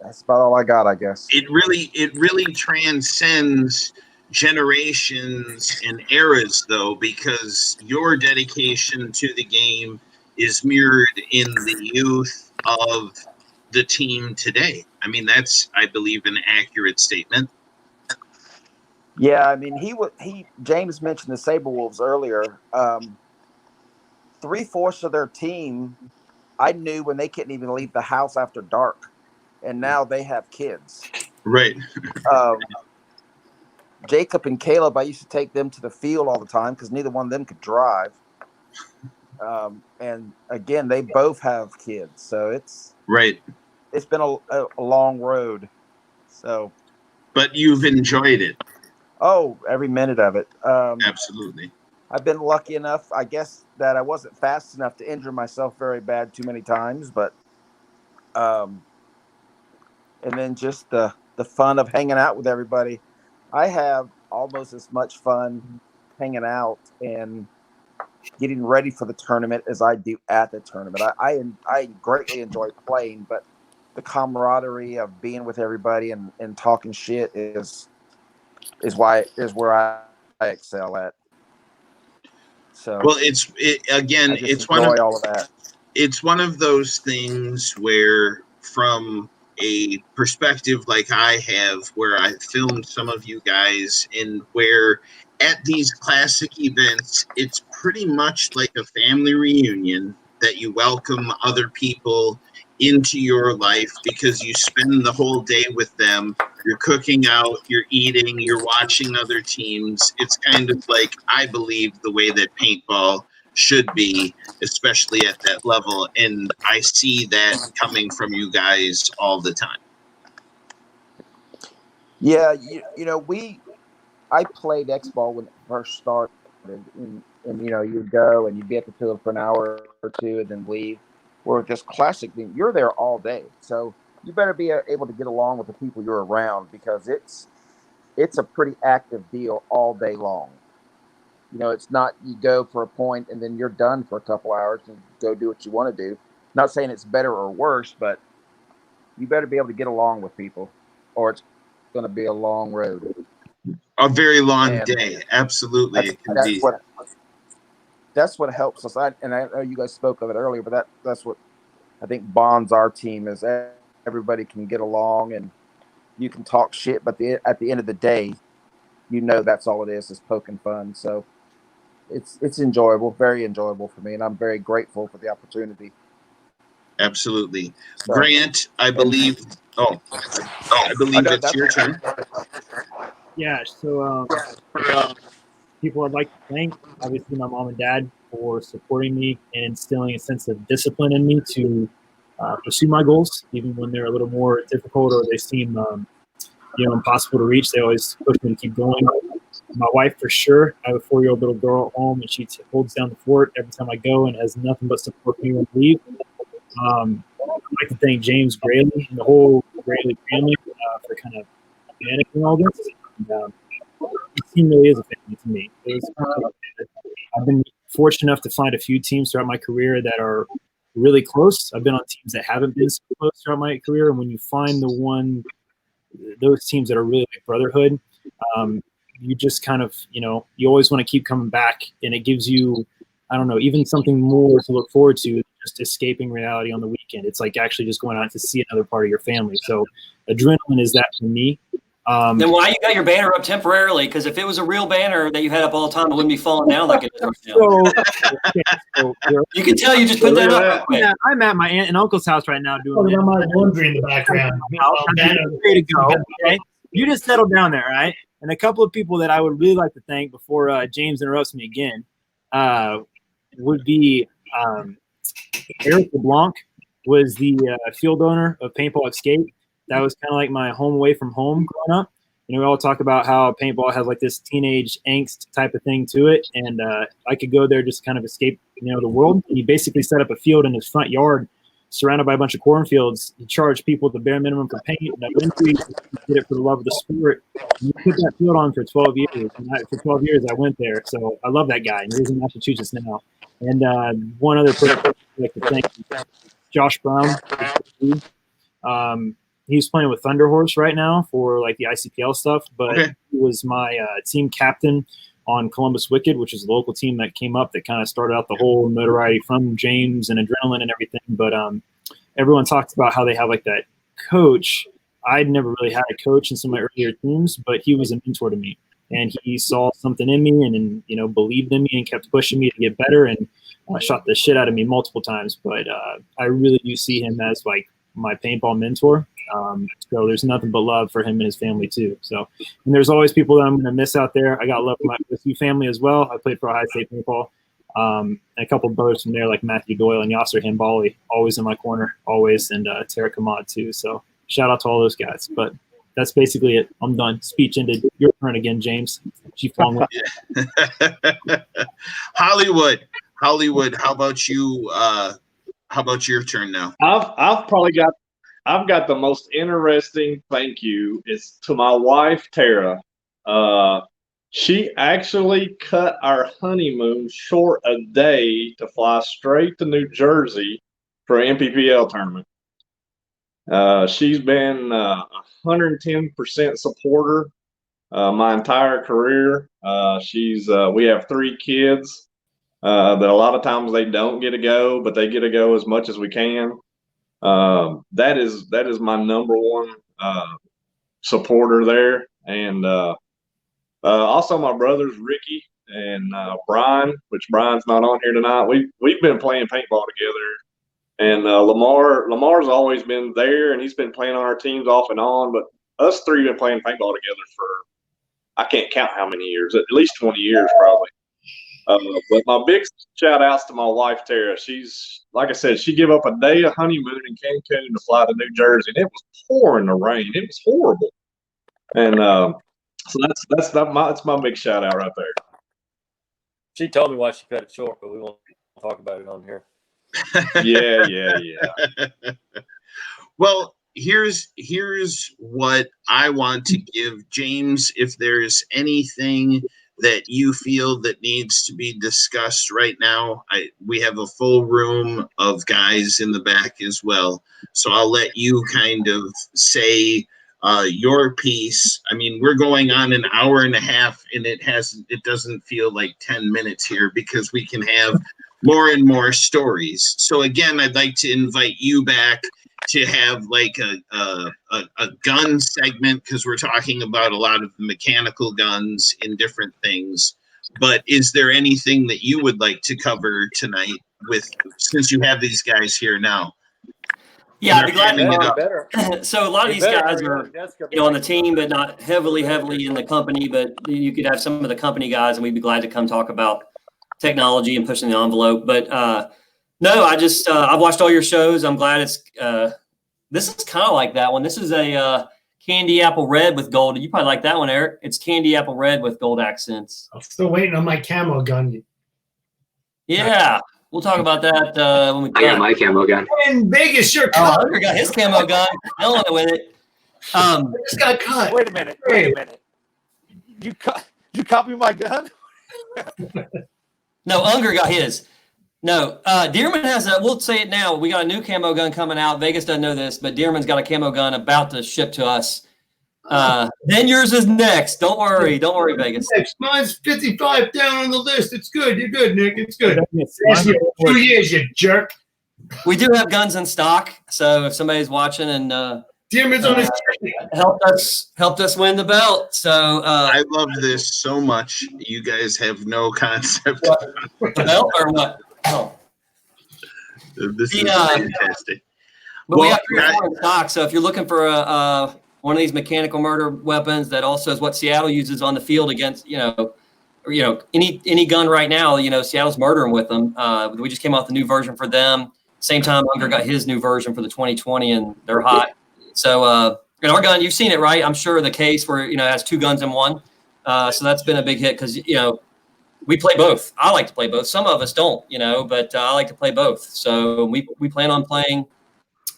Speaker 10: that's about all I got, I guess.
Speaker 1: It really transcends generations and eras, though, because your dedication to the game is mirrored in the youth of the team today. I mean, that's, I believe, an accurate statement.
Speaker 10: Yeah, I mean, James mentioned the Saberwolves earlier. 3/4 of their team I knew when they couldn't even leave the house after dark, and now they have kids.
Speaker 1: Right.
Speaker 10: Jacob and Caleb, I used to take them to the field all the time because neither one of them could drive. And again, they both have kids, so it's been a long road. So,
Speaker 1: but you've enjoyed it.
Speaker 10: Oh, every minute of it.
Speaker 1: Absolutely.
Speaker 10: I've been lucky enough, I guess, that I wasn't fast enough to injure myself very bad too many times, but and then just the fun of hanging out with everybody. I have almost as much fun hanging out and getting ready for the tournament as I do at the tournament. I greatly enjoy playing, but the camaraderie of being with everybody and talking shit is where I excel at. So
Speaker 1: well, it's one of
Speaker 10: all of that.
Speaker 1: It's one of those things where, from a perspective like I have, where I filmed some of you guys, and where at these classic events, it's pretty much like a family reunion that you welcome other people into your life because you spend the whole day with them. You're cooking out, you're eating, you're watching other teams. It's kind of like, I believe, the way that paintball should be, especially at that level. And I see that coming from you guys all the time.
Speaker 10: Yeah, I played X-Ball when it first started, and you'd go and you'd be at the field for an hour or two and then leave. Where with this classic thing, you're there all day, so you better be able to get along with the people you're around because it's a pretty active deal all day long. It's not you go for a point and then you're done for a couple hours and go do what you want to do. Not saying it's better or worse, but you better be able to get along with people, or it's going to be a long road.
Speaker 1: A very long day. Absolutely.
Speaker 10: That's what helps us. I know you guys spoke of it earlier, but that's what I think bonds our team is everybody can get along and you can talk shit, but at the end of the day, that's all it is poking fun. So it's enjoyable, very enjoyable for me, and I'm very grateful for the opportunity.
Speaker 1: Absolutely. So, Grant, I believe it's your turn.
Speaker 11: Yeah, so people I'd like to thank, obviously my mom and dad, for supporting me and instilling a sense of discipline in me to pursue my goals, even when they're a little more difficult or they seem impossible to reach. They always push me to keep going. My wife, for sure. I have a 4-year-old little girl at home, and she holds down the fort every time I go and has nothing but support me when I leave. I'd like to thank James Graley and the whole Graley family for kind of managing all this. And, this team really is a family to me. I've been fortunate enough to find a few teams throughout my career that are really close. I've been on teams that haven't been so close throughout my career, and when you find those teams that are really like brotherhood, you just kind of, you always want to keep coming back, and it gives you, I don't know, even something more to look forward to, just escaping reality on the weekend. It's like actually just going out to see another part of your family. So adrenaline is that for me.
Speaker 3: Then why you got your banner up temporarily? Because if it was a real banner that you had up all the time, it wouldn't be falling down like it is right now. You can tell you just put that up real quick.
Speaker 11: I'm at my aunt and uncle's house right now doing
Speaker 9: Oh, my laundry in the background.
Speaker 11: Ready to go. Okay, you just settle down there, right? And a couple of people that I would really like to thank before James interrupts me again would be Eric LeBlanc was the field owner of Paintball Escape. That was kind of like my home away from home growing up. We all talk about how paintball has like this teenage angst type of thing to it, and I could go there just kind of escape, the world. He basically set up a field in his front yard, surrounded by a bunch of cornfields. He charged people the bare minimum for paint. And eventually, he did it for the love of the sport. And he put that field on for 12 years. And for 12 years, I went there. So I love that guy. And he's in Massachusetts now. And one other person I'd like to thank, Josh Brown. He's playing with Thunder Horse right now for like the ICPL stuff, but he was my team captain on Columbus Wicked, which is a local team that came up that kind of started out the whole notoriety from James and Adrenaline and everything. But everyone talks about how they have like that coach. I'd never really had a coach in some of my earlier teams, but he was a mentor to me, and he saw something in me and believed in me and kept pushing me to get better, and shot the shit out of me multiple times. But I really do see him as like my paintball mentor. So there's nothing but love for him and his family too. So, and there's always people that I'm going to miss out there. I got love for my OSU family as well. I played for Ohio State Paintball. And a couple of brothers from there like Matthew Doyle and Yasser Hambali, always in my corner, always, and Tara Kamad too. So shout out to all those guys. But that's basically it. I'm done. Speech ended. Your turn again, James. Chief Longwood.
Speaker 1: Hollywood. How about you? How about your turn now?
Speaker 8: I've got the most interesting thank you. It's to my wife, Tara. She actually cut our honeymoon short a day to fly straight to New Jersey for an MPPL tournament. She's been 110% supporter my entire career. We have 3 kids that a lot of times they don't get to go, but they get to go as much as we can. That is my number one supporter there, and also my brothers Ricky and Brian, which Brian's not on here tonight. We've been playing paintball together, and Lamar's always been there, and he's been playing on our teams off and on. But us 3 have been playing paintball together for I can't count how many years, at least 20 years probably. But my big shout outs to my wife, Tara. She's, like I said, she gave up a day of honeymoon in Cancun to fly to New Jersey, and it was pouring the rain. It was horrible. And so that's my big shout out right there.
Speaker 7: She told me why she cut it short, but we won't talk about it on here.
Speaker 8: Yeah.
Speaker 1: Well, here's what I want to give James. If there's anything that you feel that needs to be discussed right now, we have a full room of guys in the back as well. So I'll let you kind of say your piece. I mean, we're going on an hour and a half, and it doesn't feel like 10 minutes here because we can have more and more stories. So again, I'd like to invite you back to have like a gun segment, because we're talking about a lot of mechanical guns in different things. But is there anything that you would like to cover tonight since you have these guys here now?
Speaker 3: Yeah, I'd be glad to. So a lot of these guys are on the team, but not heavily in the company. But you could have some of the company guys, and we'd be glad to come talk about technology and pushing the envelope. But no, I've watched all your shows. I'm glad it's this is kind of like that one. This is a candy apple red with gold. You probably like that one, Eric. It's candy apple red with gold accents.
Speaker 9: I'm still waiting on my camo gun.
Speaker 3: Yeah, we'll talk about that when we.
Speaker 5: I got my camo gun.
Speaker 9: In Vegas, you're
Speaker 3: cut. Hunter got his camo gun. I went with it.
Speaker 9: I just got cut.
Speaker 2: Wait a minute. You copy my gun?
Speaker 3: No, Unger got his. No, Dearman has we'll say it now. We got a new camo gun coming out. Vegas doesn't know this, but Dearman's got a camo gun about to ship to us. Then yours is next. Don't worry, Vegas.
Speaker 9: Mine's 55 down on the list. It's good. You're good, Nick. It's good. 2 years, you jerk.
Speaker 3: We do have guns in stock, so if somebody's watching and
Speaker 9: Diamonds on his
Speaker 3: helped us win the belt. So
Speaker 1: I love this so much. You guys have no concept.
Speaker 3: The belt or what? Oh.
Speaker 1: This is fantastic.
Speaker 3: But we have 3 or 4 in stock. So if you're looking for one of these mechanical murder weapons that also is what Seattle uses on the field against, any gun right now, Seattle's murdering with them. We just came out with a new version for them. Same time Unger got his new version for the 2020, and they're hot. So and our gun, you've seen it, right? I'm sure the case where it has 2 guns in one. So that's been a big hit because we play both. I like to play both. Some of us don't, but I like to play both. So we plan on playing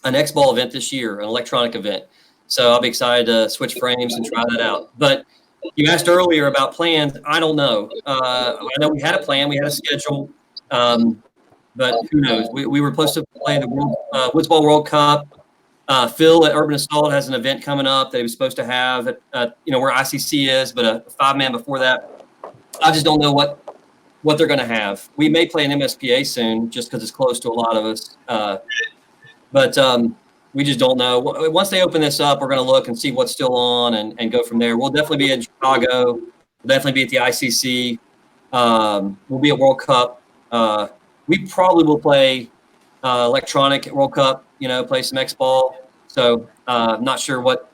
Speaker 3: an X-Ball event this year, an electronic event. So I'll be excited to switch frames and try that out. But you asked earlier about plans. I don't know. I know we had a plan. We had a schedule. But who knows? We were supposed to play the Woods Ball World Cup. Phil at Urban Assault has an event coming up that he was supposed to have at where ICC is, but a 5-man before that. I just don't know what they're going to have. We may play an MSPA soon just because it's close to a lot of us. But we just don't know. Once they open this up, we're going to look and see what's still on and go from there. We'll definitely be in Chicago. We'll definitely be at the ICC. We'll be at World Cup. We probably will play electronic at World Cup, play some X-Ball. So I'm not sure what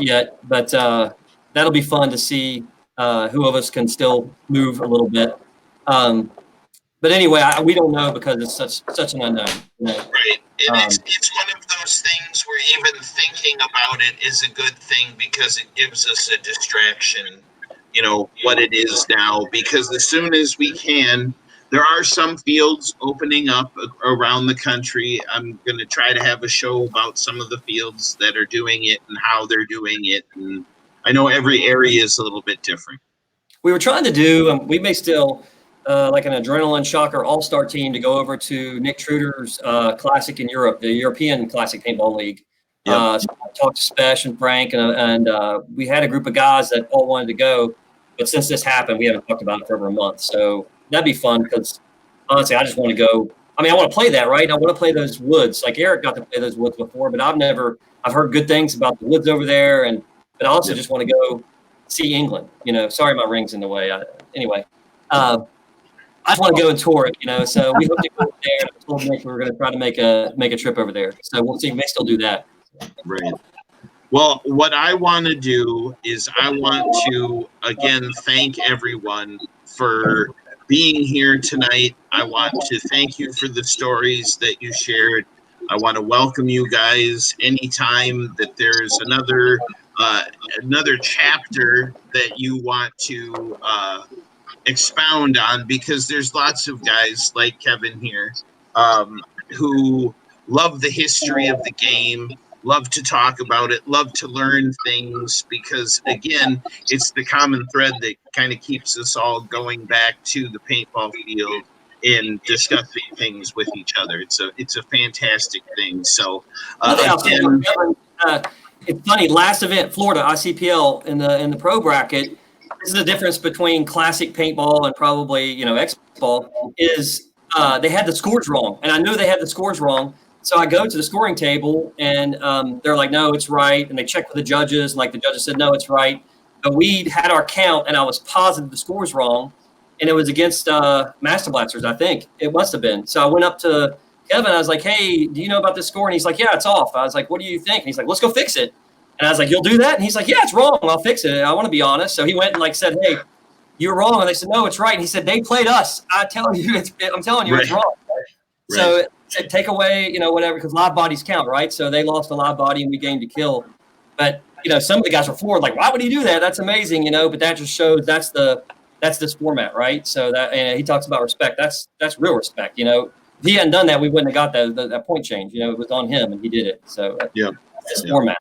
Speaker 3: yet, but that'll be fun to see who of us can still move a little bit. But anyway, we don't know because it's such an unknown.
Speaker 1: Right. And it's one of those things where even thinking about it is a good thing because it gives us a distraction, what it is now. Because as soon as we can, there are some fields opening up around the country. I'm going to try to have a show about some of the fields that are doing it and how they're doing it. And I know every area is a little bit different.
Speaker 3: We were trying to do, we may still, like an adrenaline shocker all-star team to go over to Nick Truder's classic in Europe, the European Classic Paintball League. Yep. So I talked to Spesh and Frank, and we had a group of guys that all wanted to go. But since this happened, we haven't talked about it for over a month. So that'd be fun because, honestly, I just want to go. I want to play that, right? I want to play those woods. Like Eric got to play those woods before, but I've heard good things about the woods over there. But I also just want to go see England. Sorry, my ring's in the way. Anyway. I just want to go and tour it, so we hope to go there. I told Nick we were going to try to make a trip over there. So we'll see. We may still do that.
Speaker 1: Right. Well, what I want to do is I want to, again, thank everyone for being here tonight. I want to thank you for the stories that you shared. I want to welcome you guys anytime that there's another chapter that you want to expound on, because there's lots of guys like Kevin here who love the history of the game, love to talk about it, love to learn things, because again, it's the common thread that kind of keeps us all going back to the paintball field and discussing things with each other. It's a fantastic thing. So again,
Speaker 3: it's funny, last event, Florida ICPL in the pro bracket. This is the difference between classic paintball and probably, X-ball is they had the scores wrong. And I knew they had the scores wrong. So I go to the scoring table and they're like, no, it's right. And they checked with the judges. And the judges said, no, it's right. But we had our count and I was positive the score was wrong. And it was against Master Blasters, I think. It must have been. So I went up to Kevin. I was like, hey, do you know about this score? And he's like, yeah, it's off. I was like, what do you think? And he's like, let's go fix it. And I was like, you'll do that? And he's like, yeah, it's wrong. I'll fix it. I want to be honest. So he went and said, hey, you're wrong. And they said, no, it's right. And he said, they played us. I'm telling you, it's wrong. Right. So it said, take away, whatever, because live bodies count, right? So they lost a live body and we gained a kill. But, some of the guys were floored, like, why would he do that? That's amazing, but that just shows that's this format, right? So that, and he talks about respect. That's real respect, If he hadn't done that, we wouldn't have got that point change. It was on him and he did it. So that's this format.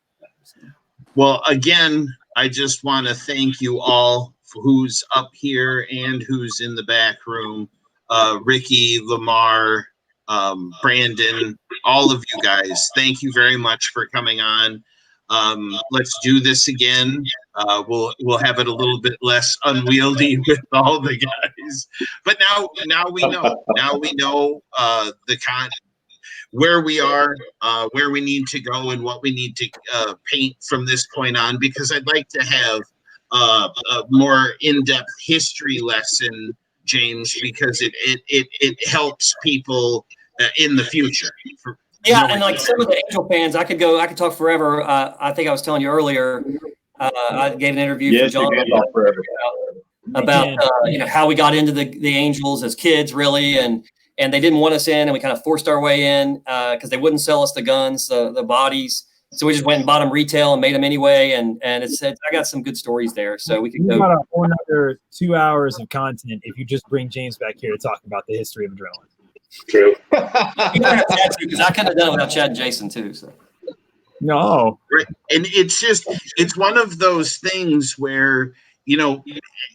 Speaker 1: Well, again, I just want to thank you all who's up here and who's in the back room. Ricky, Lamar, Brandon, all of you guys. Thank you very much for coming on. Let's do this again. We'll have it a little bit less unwieldy with all the guys. But now we know. Now we know where we are, where we need to go, and what we need to paint from this point on, because I'd like to have a more in-depth history lesson, James, because it helps people in the future.
Speaker 3: Yeah, and like some of the Angel fans, I could talk forever. I think I was telling you earlier, I gave an interview for John about how we got into the Angels as kids, really, and they didn't want us in, and we kind of forced our way in because they wouldn't sell us the guns, the bodies. So we just went and bought them retail and made them anyway, and I got some good stories there. So we could
Speaker 11: We've
Speaker 3: go.
Speaker 11: got a whole another 2 hours of content if you just bring James back here to talk about the history of adrenaline.
Speaker 3: True. Because I could have done it without Chad and Jason too. So.
Speaker 11: No.
Speaker 1: Right. And it's one of those things where,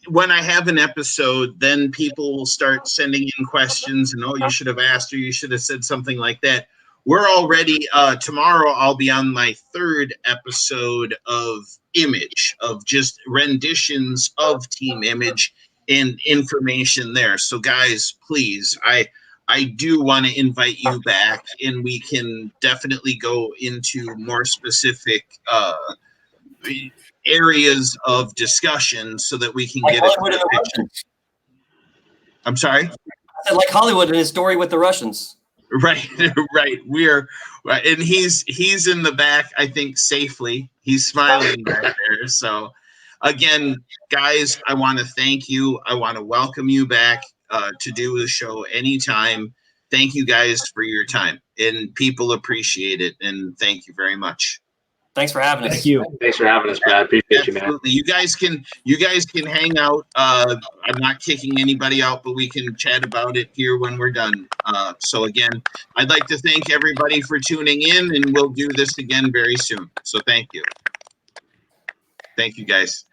Speaker 1: when I have an episode, then people will start sending in questions and, you should have asked, or you should have said something like that. We're already, tomorrow I'll be on my 3rd episode of Image, of just renditions of Team Image and information there. So guys, please, I do want to invite you back, and we can definitely go into more specific areas of discussion so that we can get a clear picture. I'm sorry?
Speaker 3: I said like Hollywood and his story with the Russians.
Speaker 1: Right, right. We're right, and he's in the back, I think, safely. He's smiling back there. So again, guys, I want to thank you. I want to welcome you back to do the show anytime. Thank you guys for your time, and people appreciate it, and thank you very much.
Speaker 3: Thanks for having us.
Speaker 11: Thank you.
Speaker 5: Thanks for having us, Brad. Appreciate you, man.
Speaker 1: Absolutely. You guys can hang out. I'm not kicking anybody out, but we can chat about it here when we're done. So again, I'd like to thank everybody for tuning in, and we'll do this again very soon. So thank you. Thank you, guys.